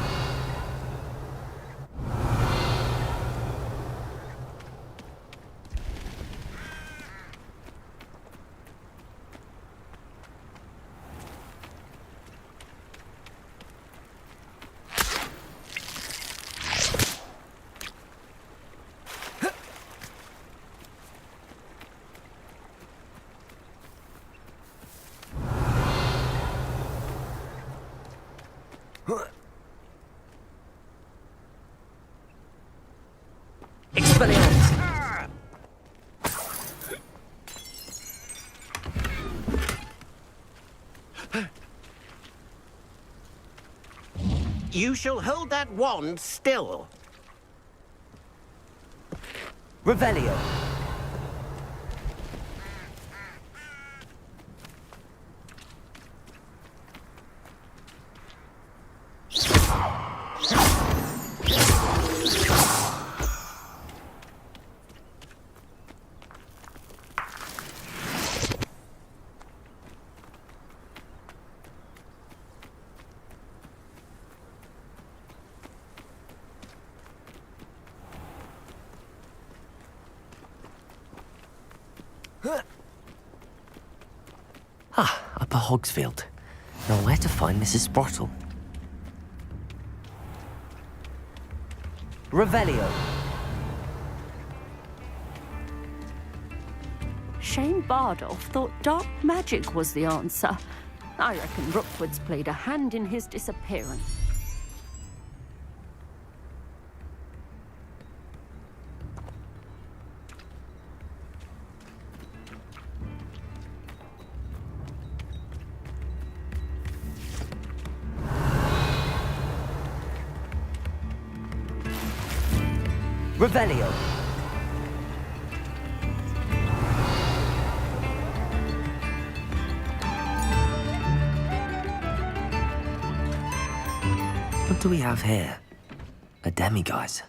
Expelliarmus. You shall hold that wand still. Revelio. Ah, Upper Hogsfield. Now where to find Mrs. Sprottle? Revelio. Shane Bardolph thought dark magic was the answer. I reckon Rookwood's played a hand in his disappearance. Revelio. What do we have here? A demiguise.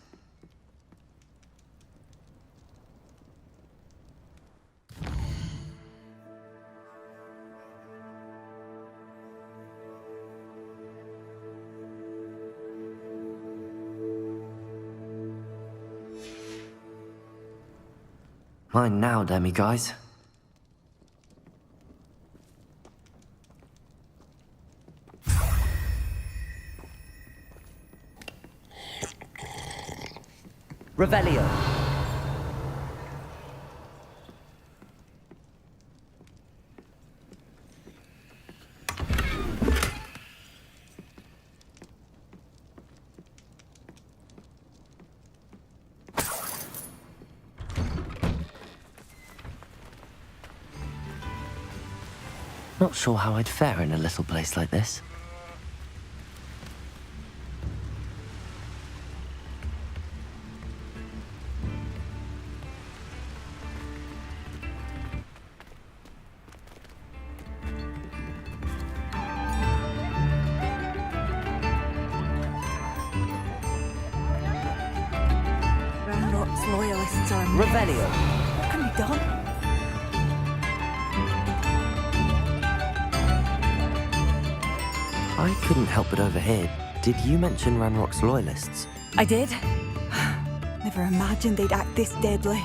Mine now, demiguise. Revelio. Not sure how I'd fare in a little place like this. Ranrock's loyalists are Revelio. What can be done? I couldn't help but overhear. Did you mention Ranrock's loyalists? I did. Never imagined they'd act this deadly.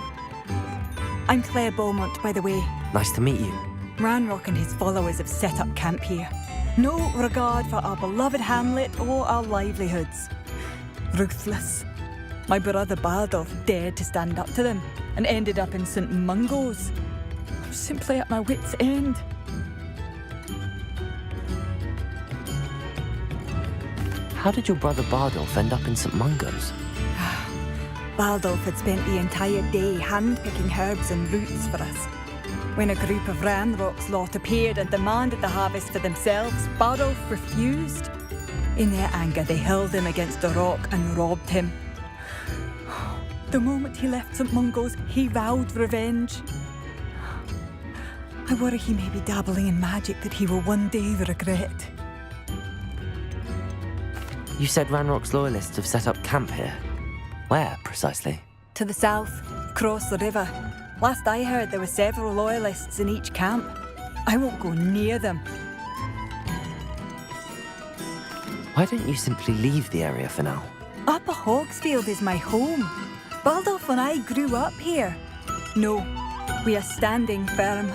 I'm Claire Beaumont, by the way. Nice to meet you. Ranrock and his followers have set up camp here. No regard for our beloved hamlet or our livelihoods. Ruthless. My brother Bardolph dared to stand up to them and ended up in St. Mungo's. I was simply at my wit's end. How did your brother Bardolph end up in St. Mungo's? Bardolph had spent the entire day hand-picking herbs and roots for us. When a group of Ranrock's lot appeared and demanded the harvest for themselves, Bardolph refused. In their anger, they hurled him against a rock and robbed him. The moment he left St. Mungo's, he vowed revenge. I worry he may be dabbling in magic that he will one day regret. You said Ranrock's loyalists have set up camp here. Where, precisely? To the south, across the river. Last I heard, there were several loyalists in each camp. I won't go near them. Why don't you simply leave the area for now? Upper Hogsfield is my home. Bardolph and I grew up here. No, we are standing firm.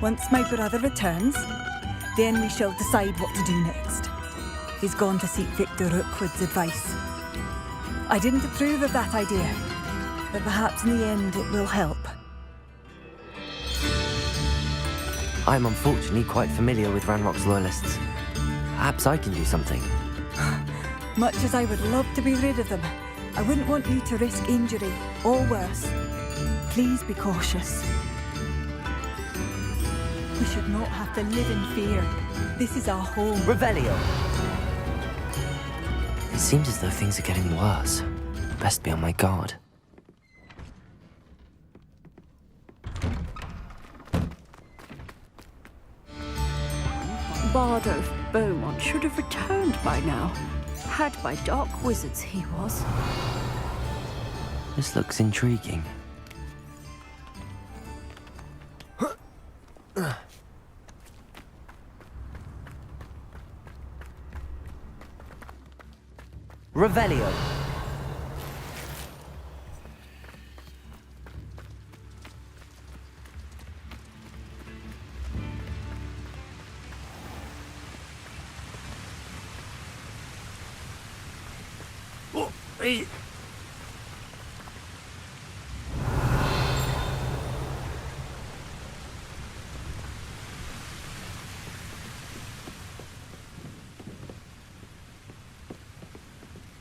Once my brother returns, then we shall decide what to do next. He's gone to seek Victor Rookwood's advice. I didn't approve of that idea, but perhaps in the end it will help. I'm unfortunately quite familiar with Ranrock's loyalists. Perhaps I can do something. Much as I would love to be rid of them, I wouldn't want you to risk injury, or worse. Please be cautious. We should not have to live in fear. This is our home. Revelio. It seems as though things are getting worse. Best be on my guard. Bardolph Beaumont should have returned by now. Had by dark wizards he was. This looks intriguing. Revelio.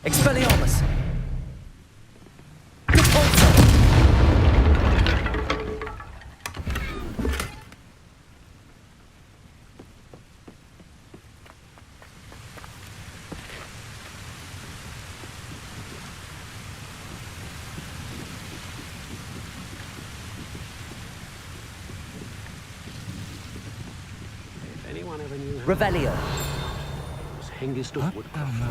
Expelliarmus! If anyone ever knew how Revelio. was hengist of Woodcraft.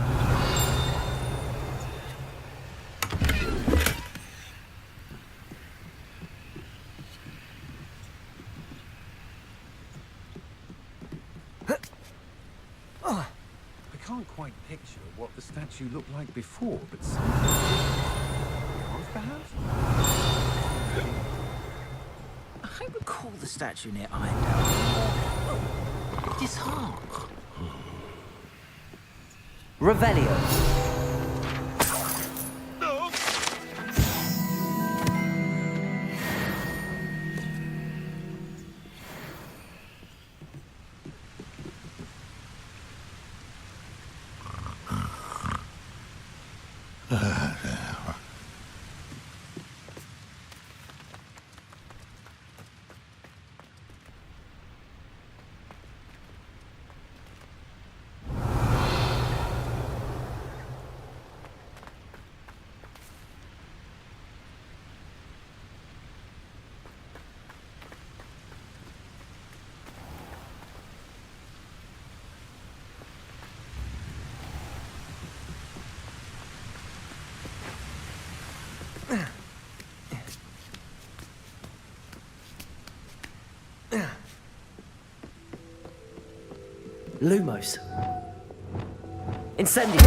I can't quite picture what the statue looked like before, but perhaps? I recall the statue near Irondown. Disarmed. Revelio. Lumos. Incendio.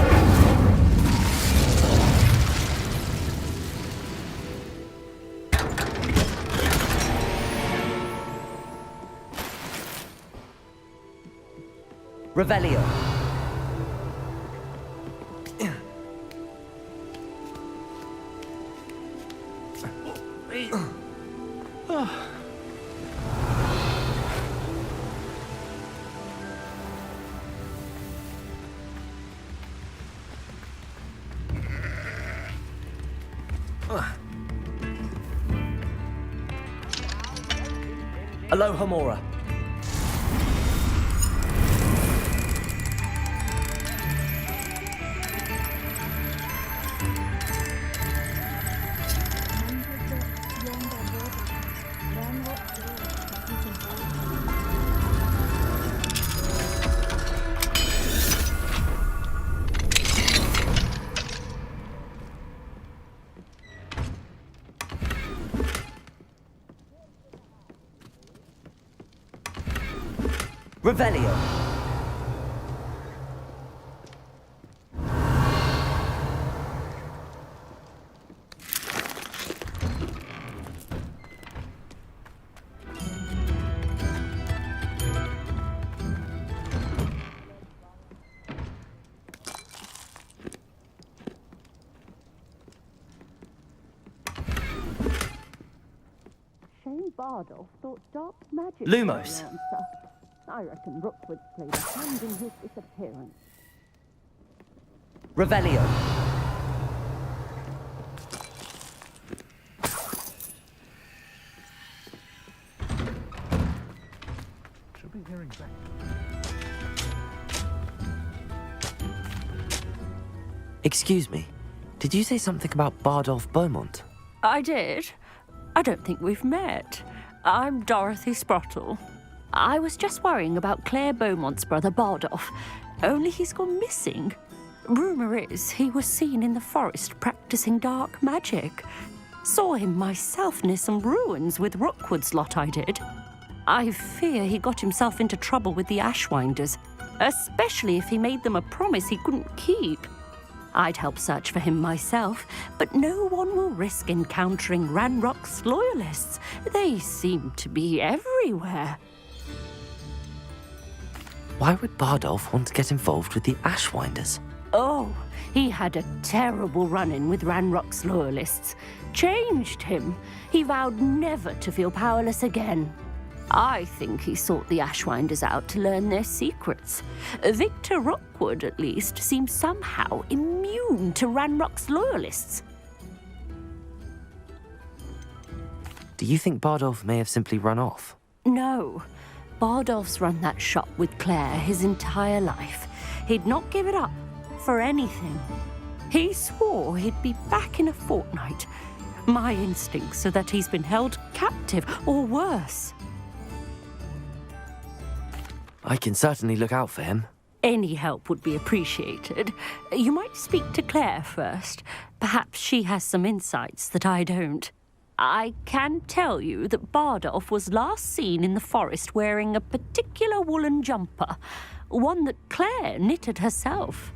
Revelio. Alohomora. Revelio. Shane Bardolph thought dark magic Lumos. was the answer. I reckon Rookwood's played a hand in his disappearance. Revelio. Should be hearing back. Excuse me. Did you say something about Bardolph Beaumont? I did. I don't think we've met. I'm Dorothy Sprottle. I was just worrying about Claire Beaumont's brother Bardolph, only he's gone missing. Rumour is he was seen in the forest practicing dark magic. Saw him myself near some ruins with Rookwood's lot I did. I fear he got himself into trouble with the Ashwinders, especially if he made them a promise he couldn't keep. I'd help search for him myself, but no one will risk encountering Ranrock's loyalists. They seem to be everywhere. Why would Bardolph want to get involved with the Ashwinders? Oh, he had a terrible run-in with Ranrock's loyalists. Changed him. He vowed never to feel powerless again. I think he sought the Ashwinders out to learn their secrets. Victor Rookwood, at least, seems somehow immune to Ranrock's loyalists. Do you think Bardolph may have simply run off? No. Bardolph's run that shop with Claire his entire life. He'd not give it up for anything. He swore he'd be back in a fortnight. My instincts are that he's been held captive, or worse. I can certainly look out for him. Any help would be appreciated. You might speak to Claire first. Perhaps she has some insights that I don't. I can tell you that Bardolph was last seen in the forest wearing a particular woolen jumper, one that Claire knitted herself.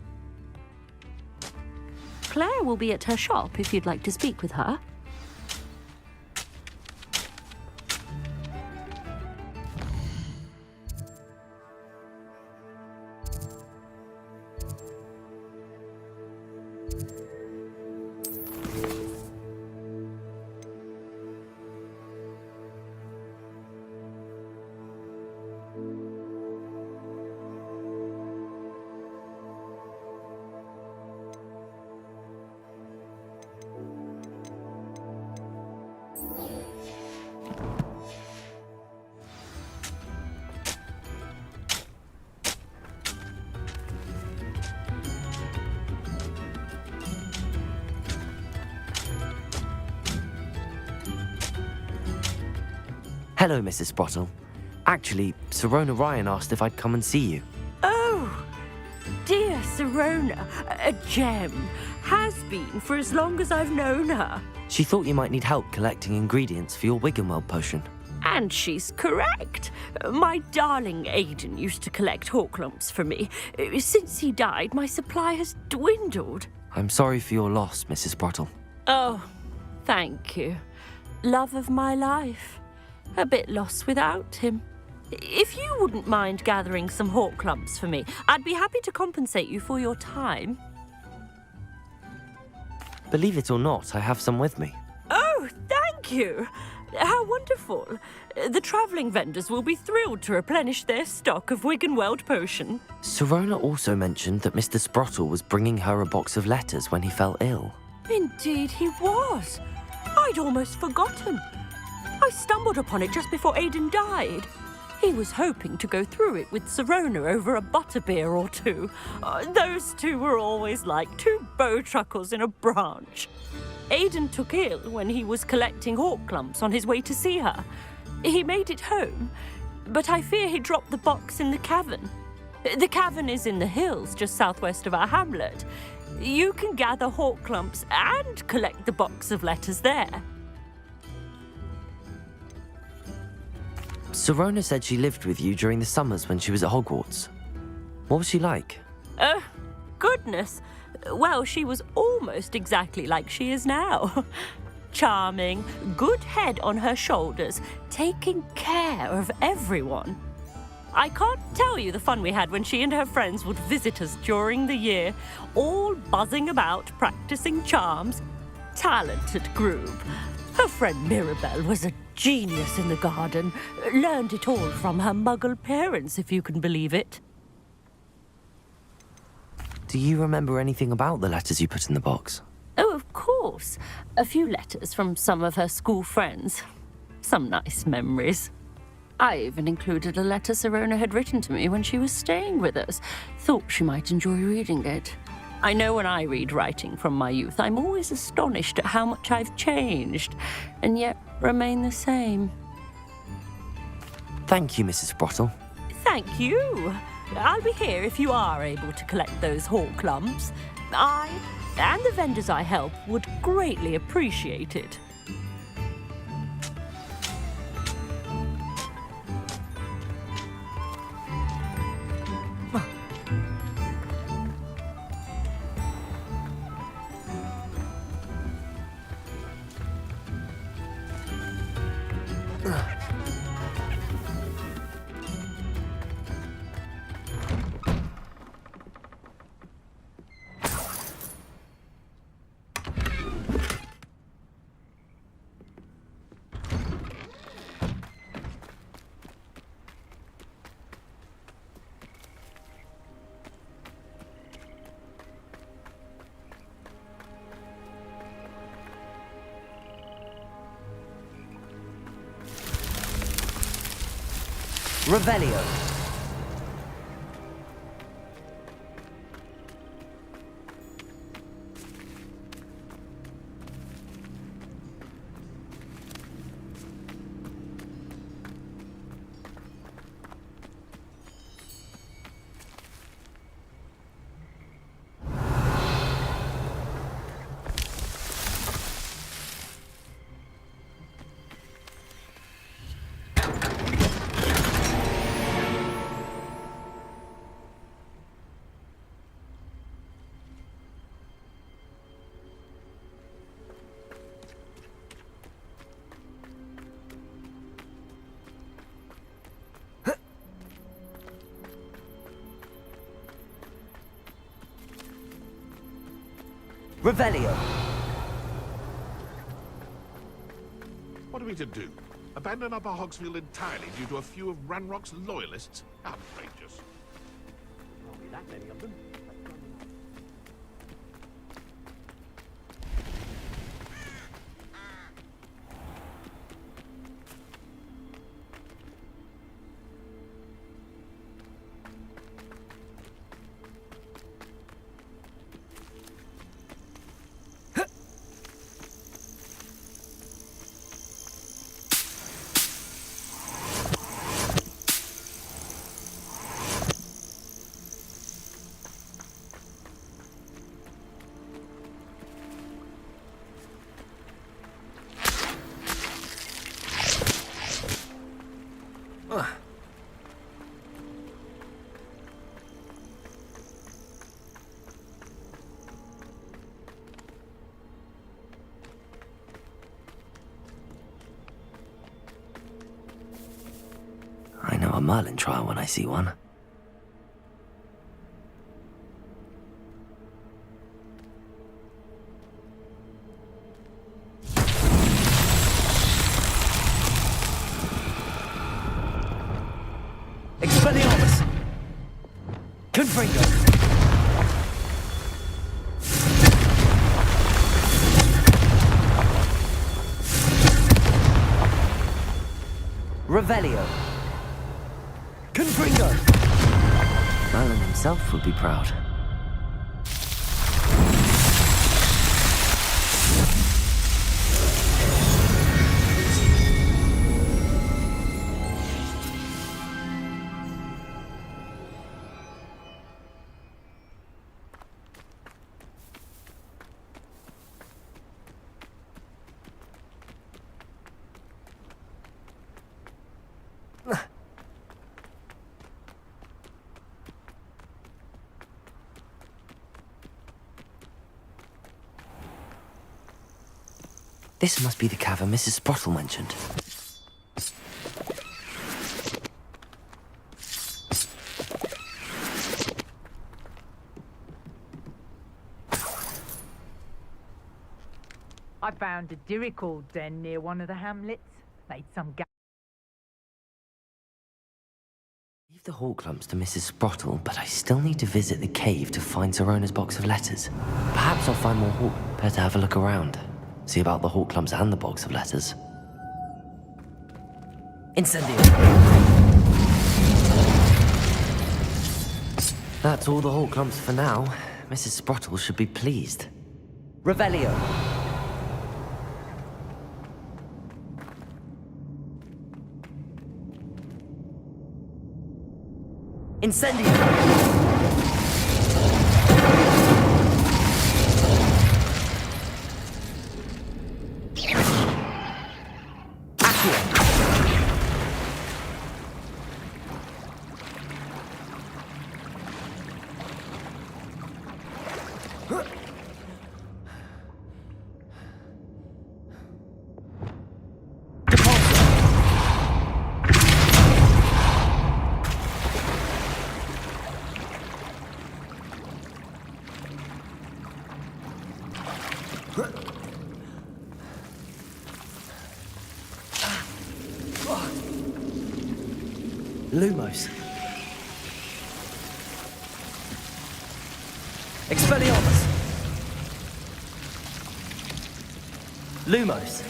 Claire will be at her shop if you'd like to speak with her. Hello, Mrs. Sprottle. Actually, Sirona Ryan asked if I'd come and see you. Oh, dear Sirona, a gem. Has been for as long as I've known her. She thought you might need help collecting ingredients for your Wiggenweld potion. And she's correct. My darling Aidan used to collect hawk lumps for me. Since he died, my supply has dwindled. I'm sorry for your loss, Mrs. Sprottle. Oh, thank you. Love of my life. A bit lost without him. If you wouldn't mind gathering some hawk lumps for me, I'd be happy to compensate you for your time. Believe it or not, I have some with me. Oh, thank you. How wonderful. The travelling vendors will be thrilled to replenish their stock of Wiggenweld potion. Sirona also mentioned that Mr. Sprottle was bringing her a box of letters when he fell ill. Indeed he was. I'd almost forgotten. I stumbled upon it just before Aidan died. He was hoping to go through it with Sirona over a butterbeer or two. Those two were always like two bowtruckles in a branch. Aidan took ill when he was collecting hawk lumps on his way to see her. He made it home, but I fear he dropped the box in the cavern. The cavern is in the hills just southwest of our hamlet. You can gather hawk lumps and collect the box of letters there. Sirona said she lived with you during the summers when she was at Hogwarts. What was she like? Goodness. Well, she was almost exactly like she is now. Charming, good head on her shoulders, taking care of everyone. I can't tell you the fun we had when she and her friends would visit us during the year, all buzzing about, practicing charms. Talented group. Her friend Mirabelle was a genius in the garden. Learned it all from her muggle parents, if you can believe it. Do you remember anything about the letters you put in the box? Oh, of course. A few letters from some of her school friends. Some nice memories. I even included a letter Sirona had written to me when she was staying with us. Thought she might enjoy reading it. I know when I read writing from my youth, I'm always astonished at how much I've changed, and yet remain the same. Thank you, Mrs. Sprottle. Thank you. I'll be here if you are able to collect those hawk lumps. I and the vendors I help would greatly appreciate it. Revelio. Revelio. What are we to do? Abandon Upper Hogsmeade entirely due to a few of Ranrock's loyalists? Outrageous. Can't be that many of them. I know a Merlin trial when I see one. Expelliarmus! Confringo! Revelio! Confringo! Merlin himself would be proud. This must be the cavern Mrs. Sprottle mentioned. I found a diricol den near one of the hamlets. Made some Leave the Hawklumps to Mrs. Sprottle, but I still need to visit the cave to find Sorona's box of letters. Perhaps I'll find more Hawk. Better have a look around. See about the Hawklumps and the box of letters. Incendio! That's all the Hawklumps for now. Mrs. Sprottle should be pleased. Revelio! Incendio! Lumos. Expelliarmus. Lumos.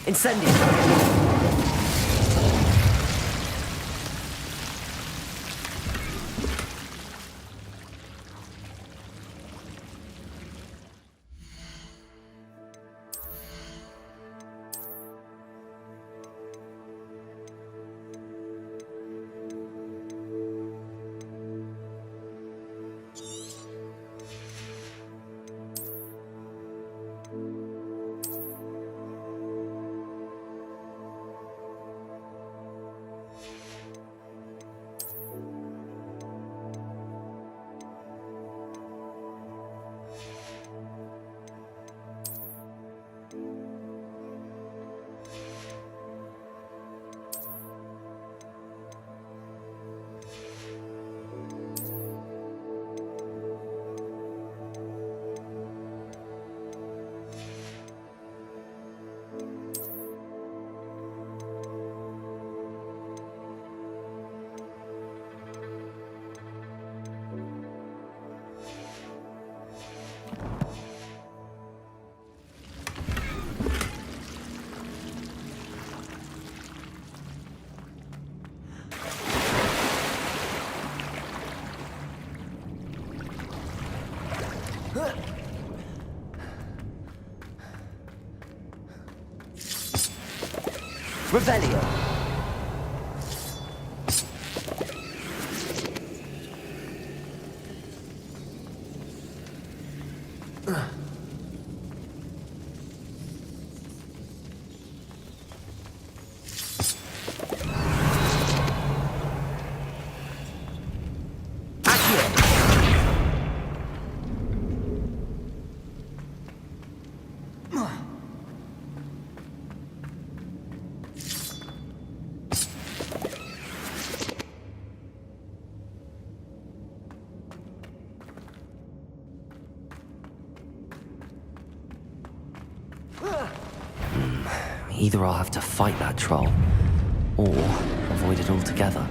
Incendio! Revelio. Either I'll have to fight that troll, or avoid it altogether.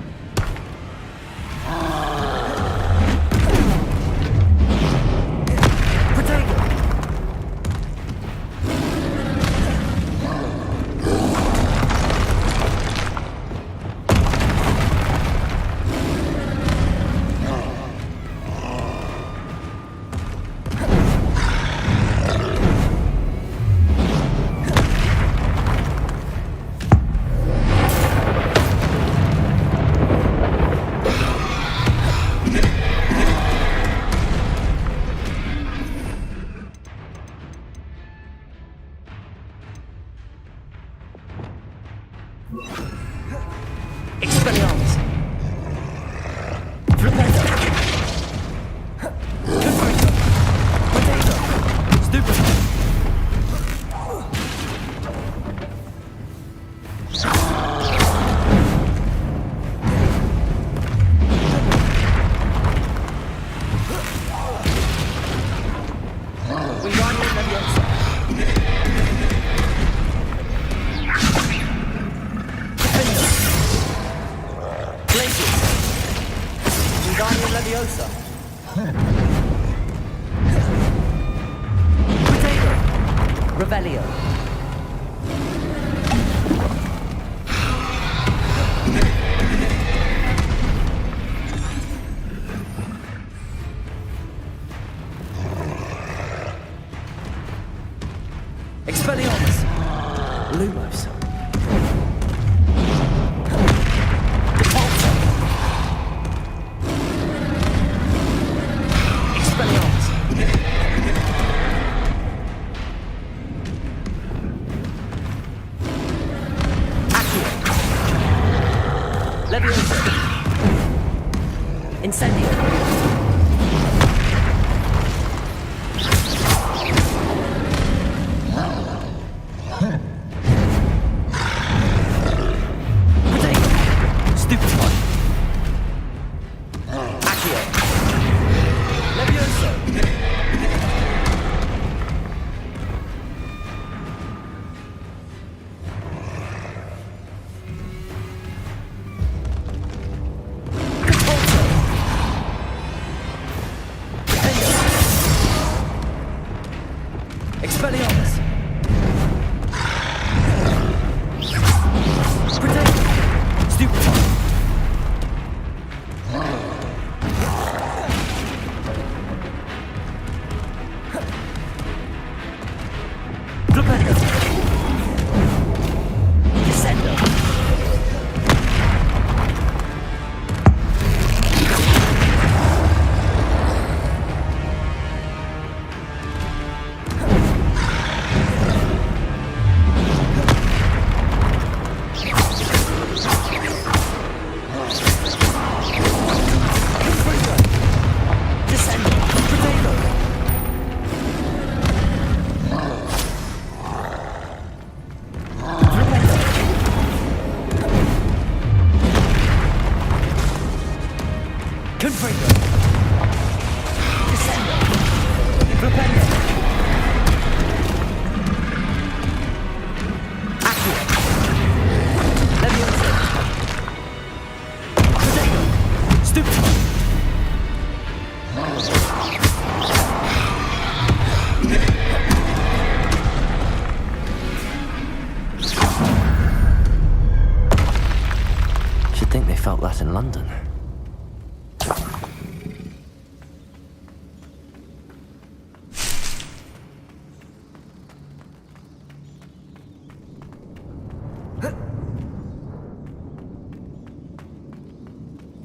Should think they felt that in London.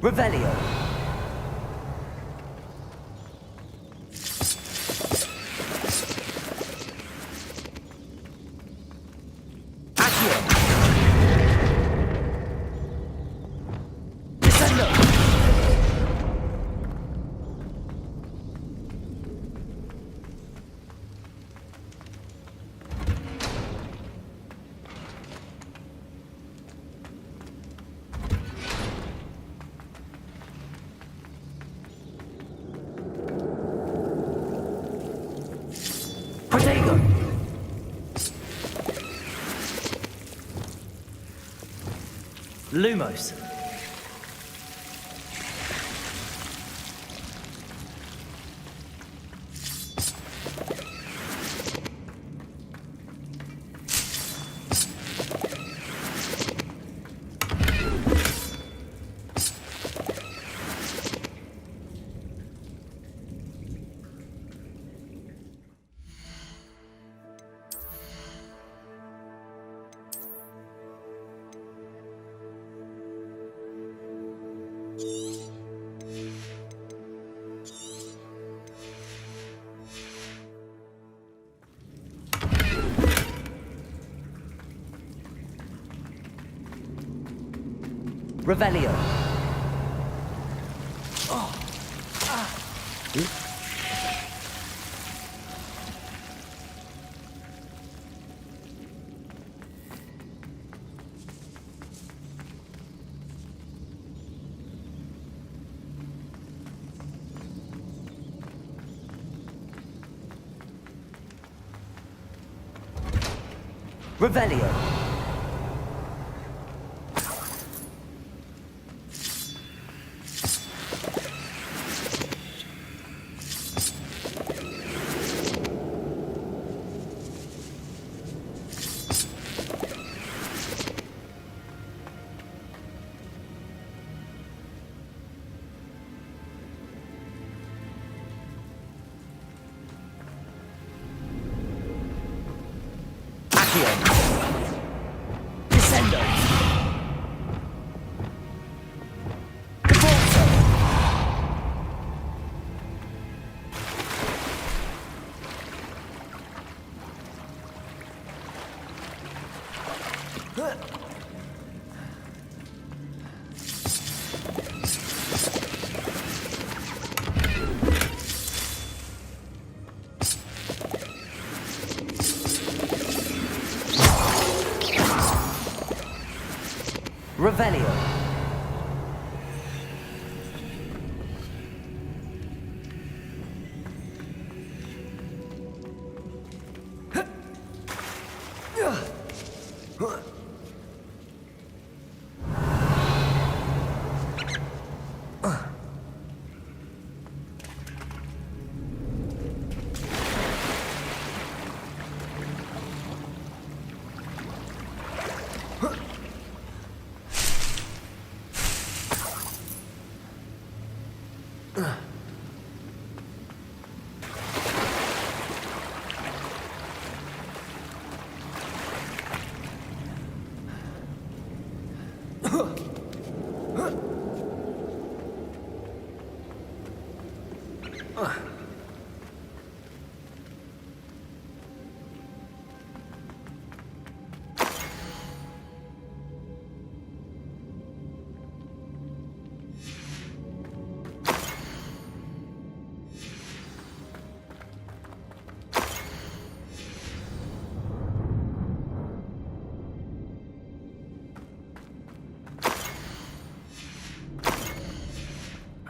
Revelio. Lumos. Revelio. Revelio. Revelio.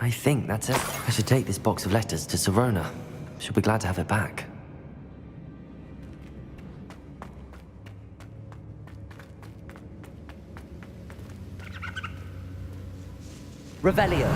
I think that's it. I should take this box of letters to Sirona. She'll be glad to have it back. Revelio.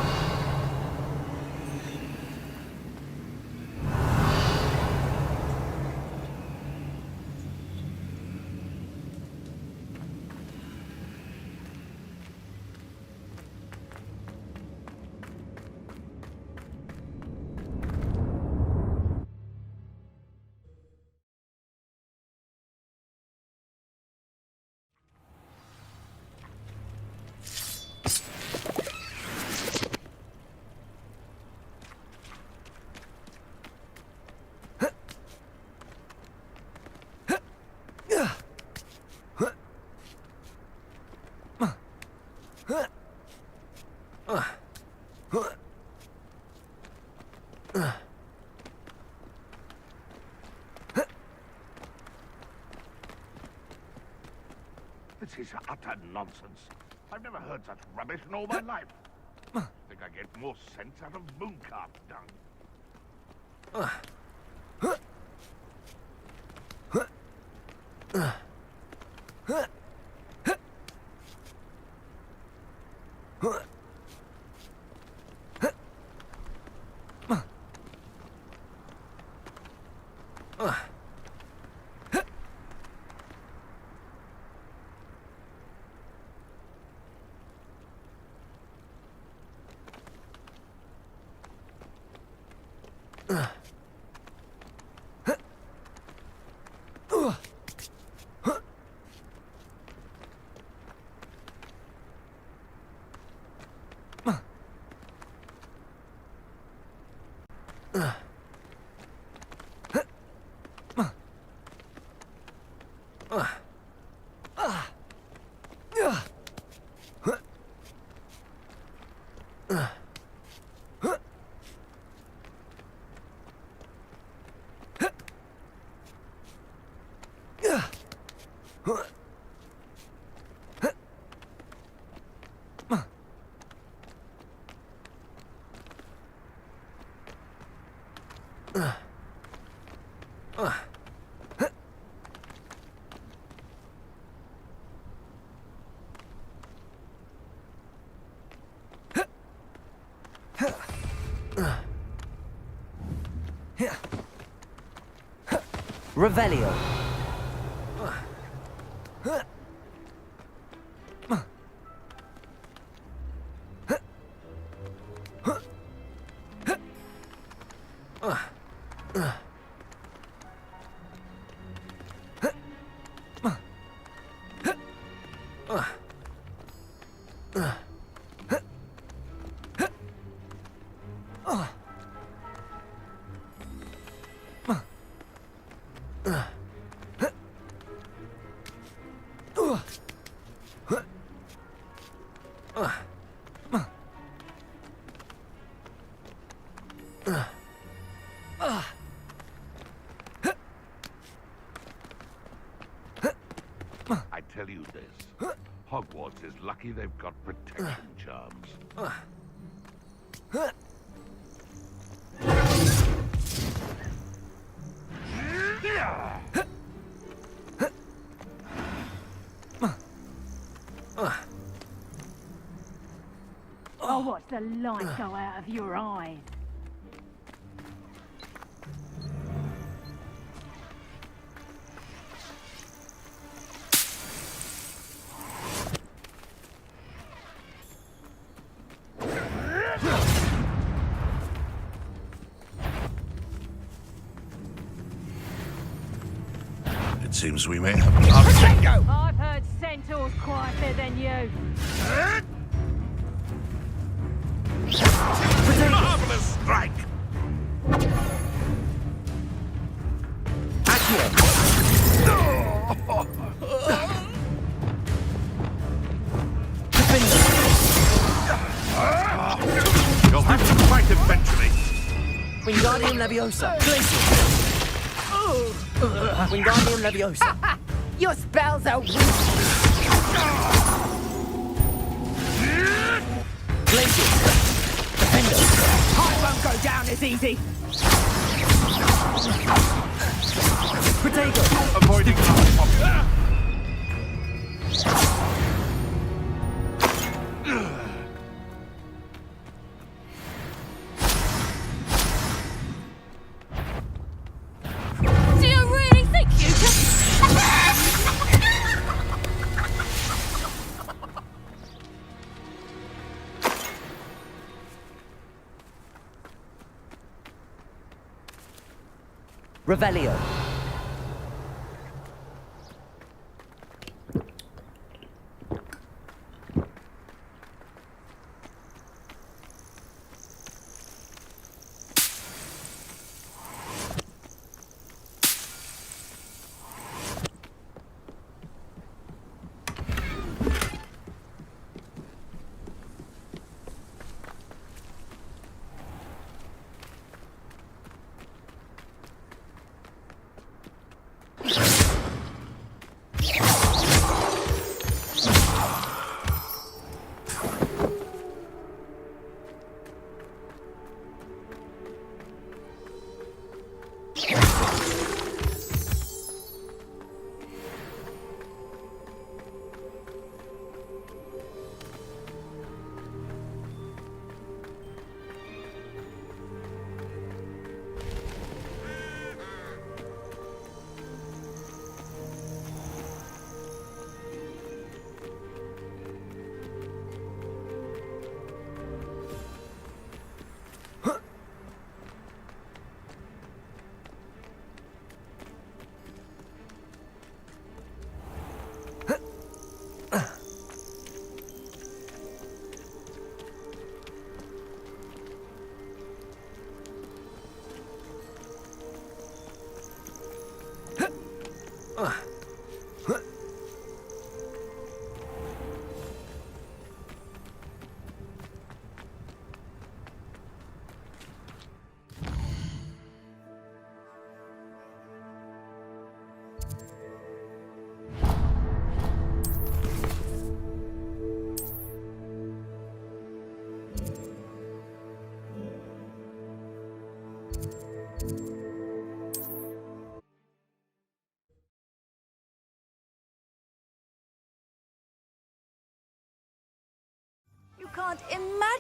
This is utter nonsense. I've never heard such rubbish in all my life. I think I get more sense out of mooncalf dung. Revelio. I tell you this, Hogwarts is lucky they've got protection charms. Oh, watch the light go out of your eyes. It seems we may have a bingo! I've heard centaurs quieter than you. Marvelous strike! You'll have to fight eventually. Wingardium Leviosa. Wingardium Leviosa. Your spells are weak. Glacius. Defender. I won't go down as easy. Protego. Avoiding our Do you really think you can... Revelio.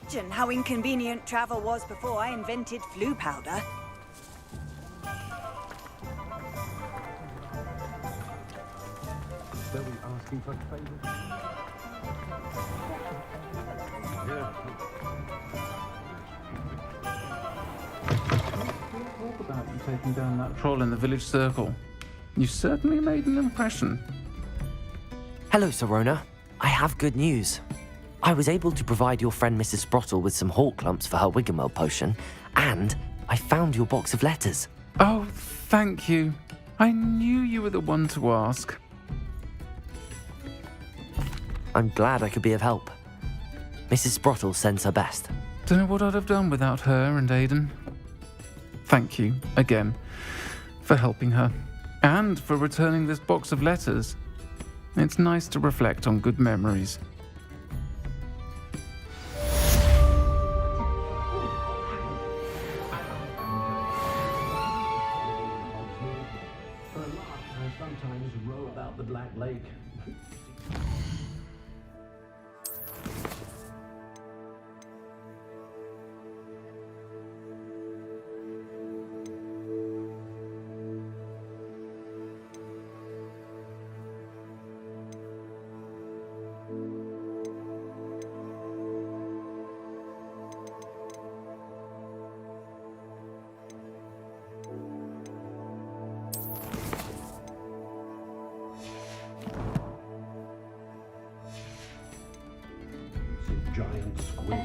imagine how inconvenient travel was before I invented flu powder. Very asking for favors. Talk about you taking down that troll in the village circle. You certainly made an impression. Hello, Serona. I have good news. I was able to provide your friend Mrs. Sprottle with some hawk lumps for her Wiggenweld potion, and I found your box of letters. Oh, thank you. I knew you were the one to ask. I'm glad I could be of help. Mrs. Sprottle sends her best. Don't know what I'd have done without her and Aidan. Thank you, again, for helping her, and for returning this box of letters. It's nice to reflect on good memories. For a lark, I sometimes row about the Black Lake. Giant squid.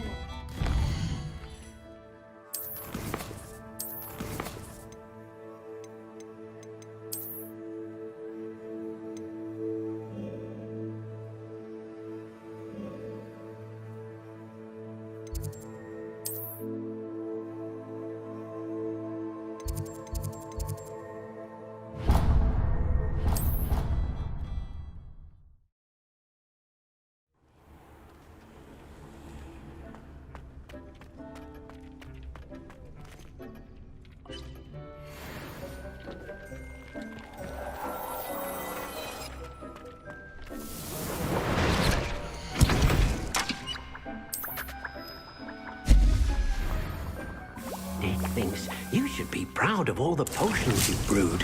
Nick thinks you should be proud of all the potions you've brewed.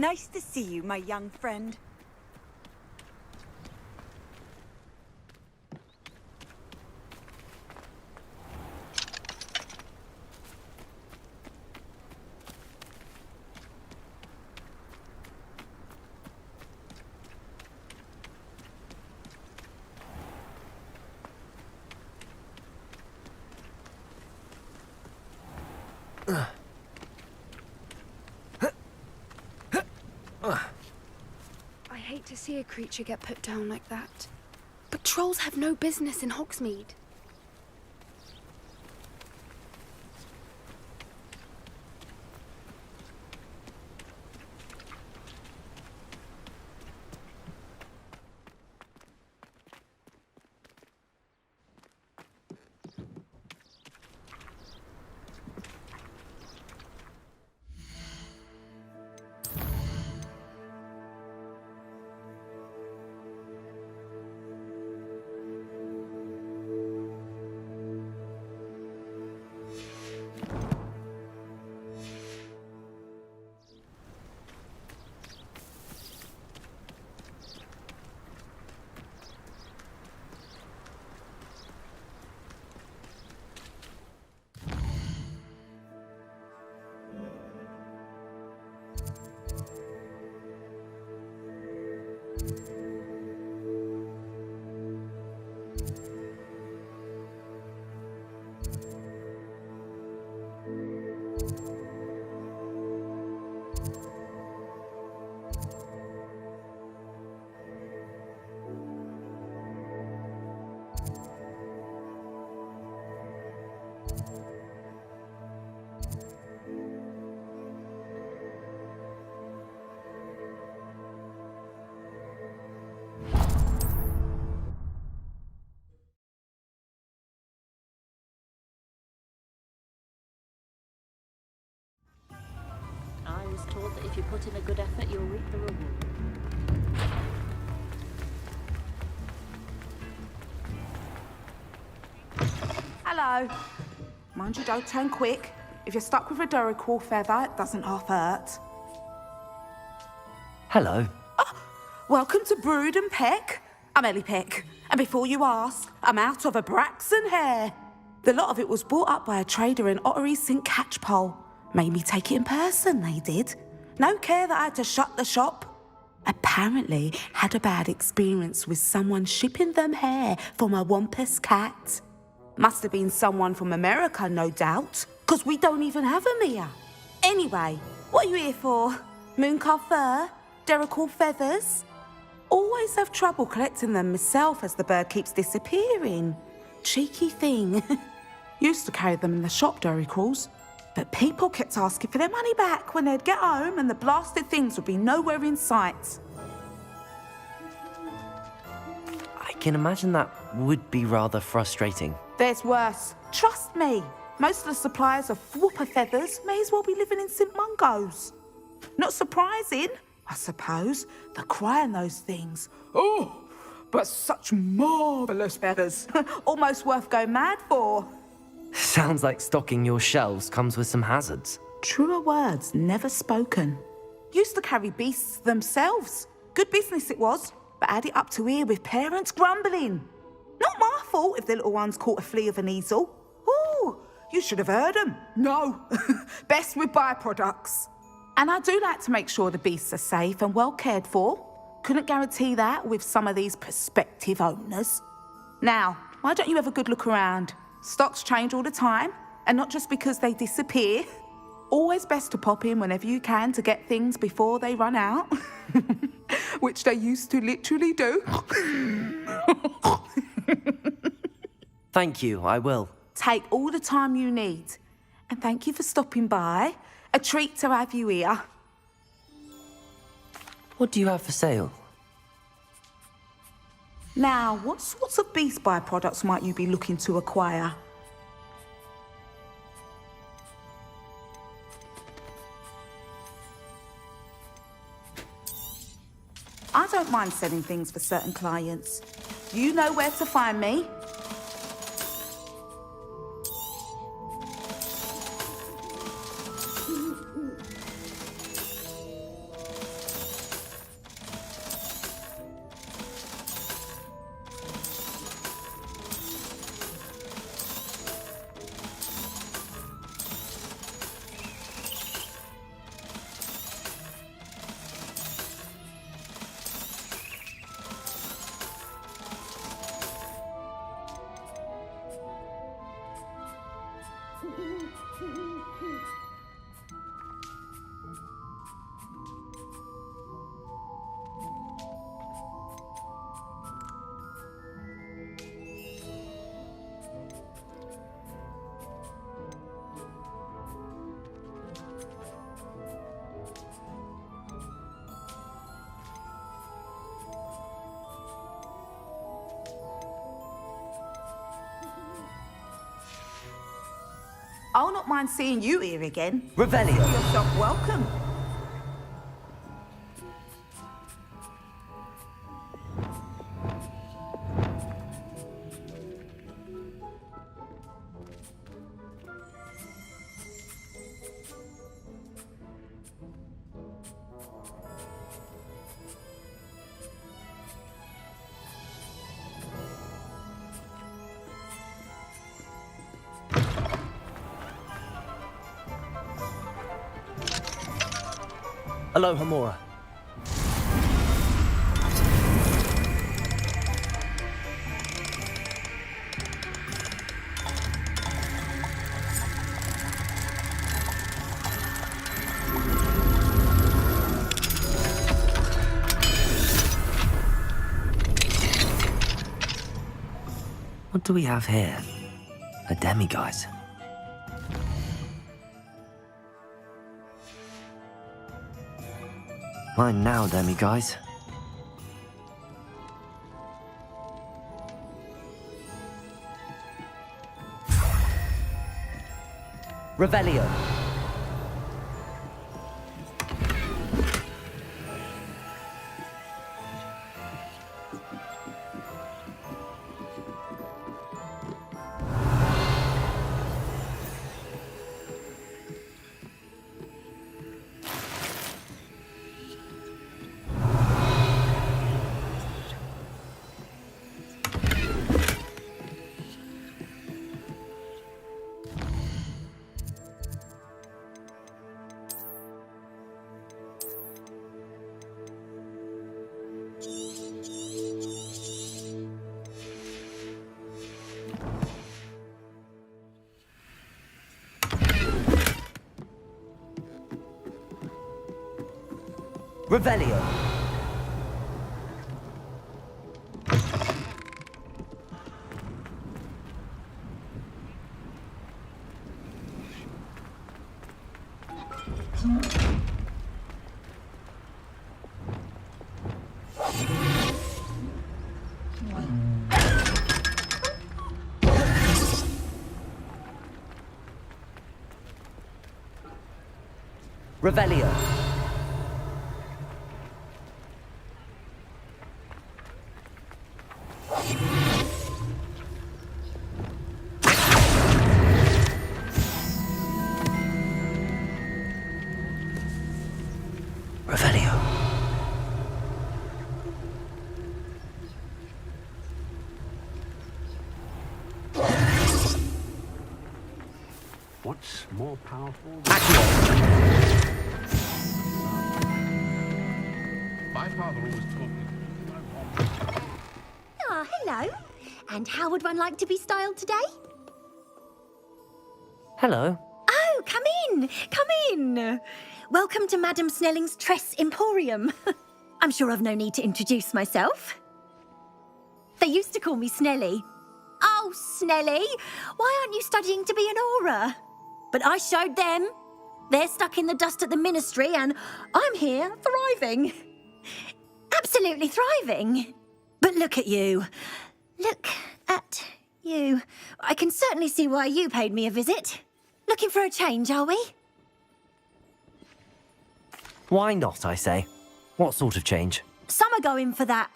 Nice to see you, my young friend. I hate to see a creature get put down like that. But trolls have no business in Hogsmeade. I was told that if you put in a good effort, you'll reap the reward. Hello. Mind you don't turn quick. If you're stuck with a Duracell feather, it doesn't half hurt. Hello. Welcome to Brood and Peck. I'm Ellie Peck. And before you ask, I'm out of a Braxton hair. The lot of it was bought up by a trader in Ottery St. Catchpole. Made me take it in person, they did. No care that I had to shut the shop. Apparently had a bad experience with someone shipping them hair for my Wampus cat. Must have been someone from America, no doubt, because we don't even have them here. Anyway, what are you here for? Mooncarved fur? Duracell feathers? Always have trouble collecting them myself as the bird keeps disappearing. Cheeky thing. Used to carry them in the shop, Duracalls. But people kept asking for their money back when they'd get home and the blasted things would be nowhere in sight. I can imagine that would be rather frustrating. There's worse. Trust me. Most of the suppliers of whooper feathers may as well be living in St. Mungo's. Not surprising, I suppose, the cry in those things. Oh, but such marvellous feathers. Almost worth going mad for. Sounds like stocking your shelves comes with some hazards. Truer words never spoken. Used to carry beasts themselves. Good business it was, but had it up to here with parents grumbling. Not my fault if the little ones caught a flea of an easel. Ooh, you should have heard them. No, best with byproducts. And I do like to make sure the beasts are safe and well cared for. Couldn't guarantee that with some of these prospective owners. Now, why don't you have a good look around? Stocks change all the time, and not just because they disappear. Always best to pop in whenever you can to get things before they run out. Which they used to literally do. Thank you, I will. Take all the time you need. And thank you for stopping by. A treat to have you here. What do you have for sale? Now, what sorts of beast byproducts might you be looking to acquire? I don't mind selling things for certain clients. You know where to find me. I'll not mind seeing you here again. Revelio. Feel yourself welcome. Aloha Mora. What do we have here? A demiguise. Mine now, demiguise. Revelio. Revelio. Revelio. Revelio. What's more powerful? My father always taught me. Ah, hello. And how would one like to be styled today? Hello. Oh, come in. Come in. Welcome to Madame Snelling's Tress Emporium. I'm sure I've no need to introduce myself. They used to call me Snelly. Oh, Snelly, why aren't you studying to be an aura? But I showed them. They're stuck in the dust at the ministry and I'm here thriving. Absolutely thriving. But look at you. Look at you. I can certainly see why you paid me a visit. Looking for a change, are we? Why not, I say? What sort of change? Some are going for that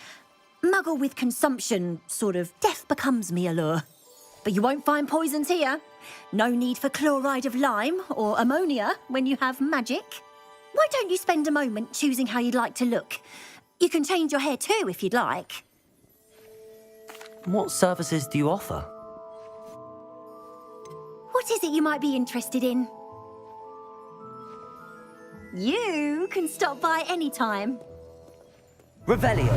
muggle with consumption, sort of death becomes me allure. But you won't find poisons here. No need for chloride of lime or ammonia when you have magic. Why don't you spend a moment choosing how you'd like to look? You can change your hair too if you'd like. What services do you offer? What is it you might be interested in? You can stop by any time. Revelio.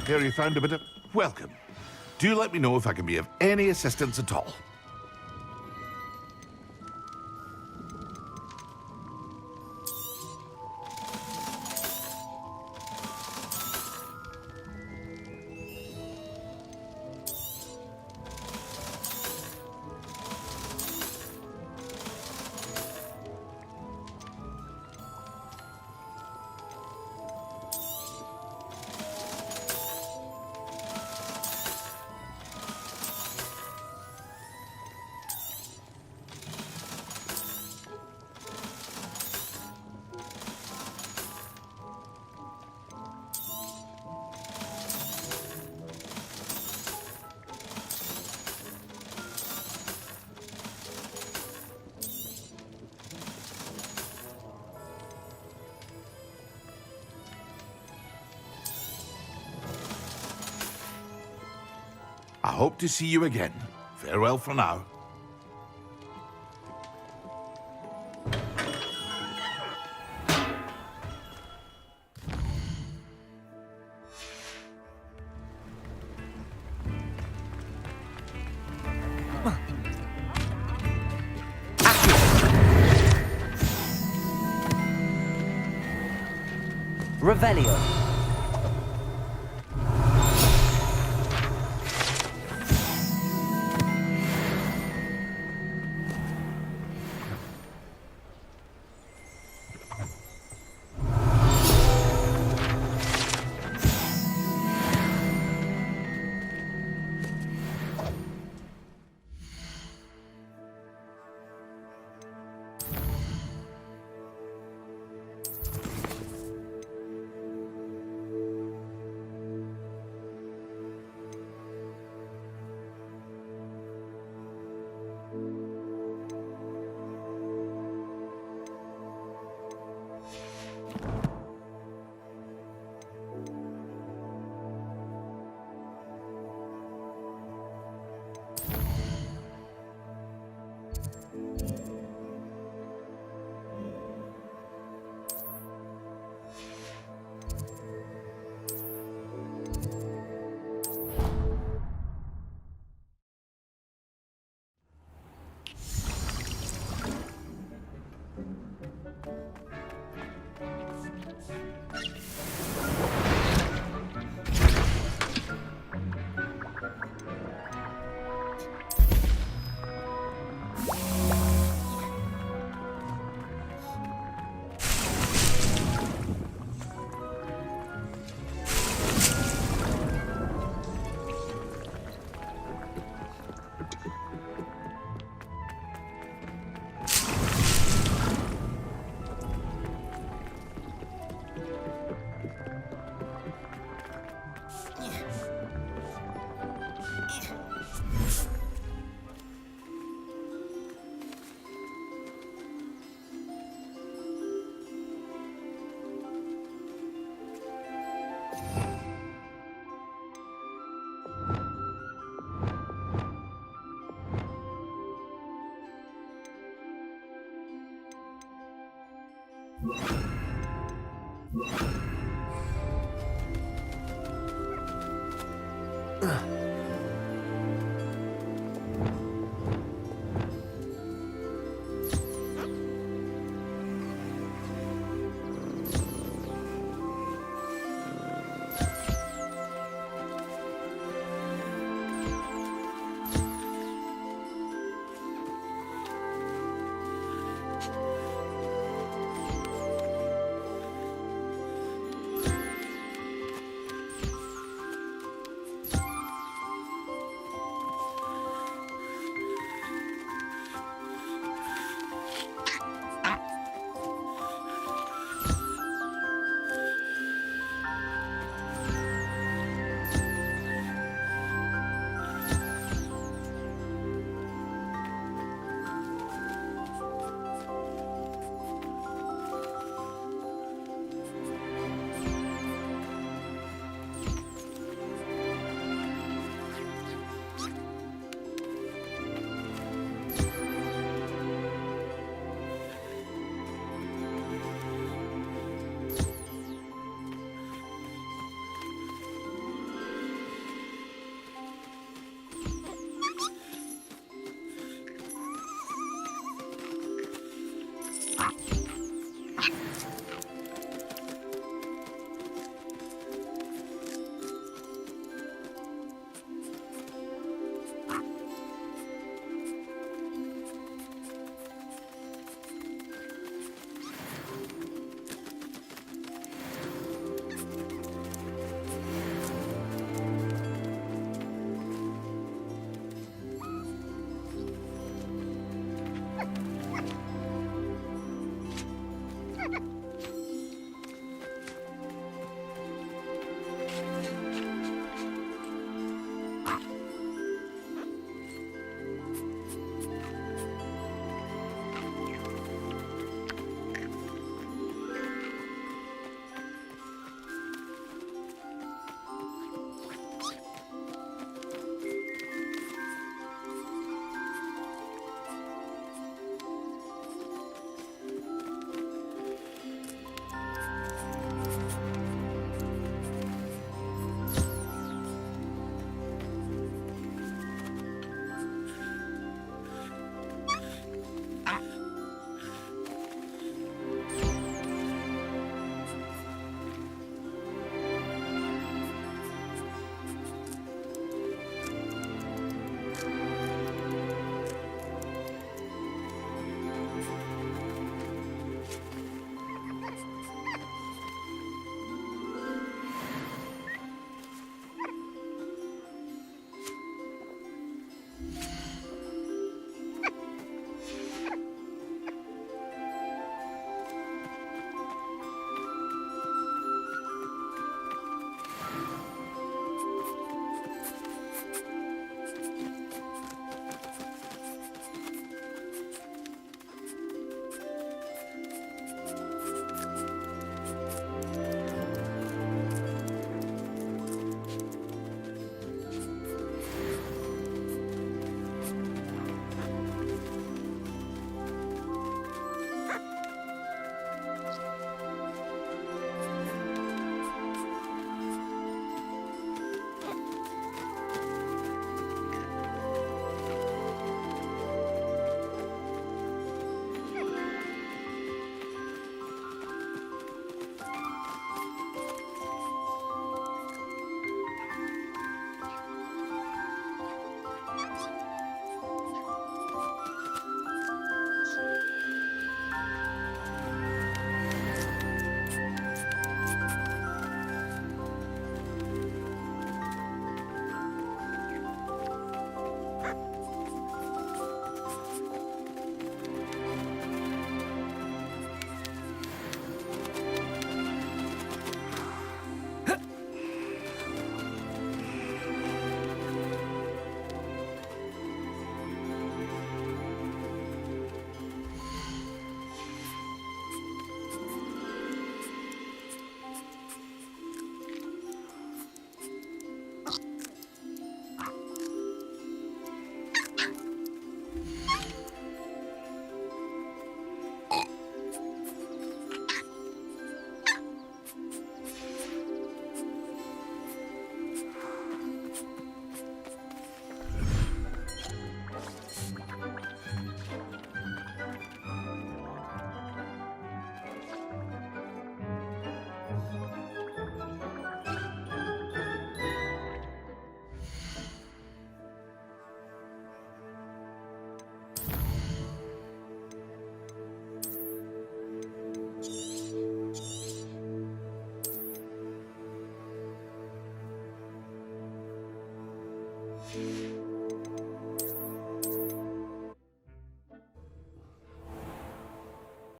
Hear you found a bit of... Welcome. Do let me know if I can be of any assistance at all. I hope to see you again. Farewell for now. Revelio. you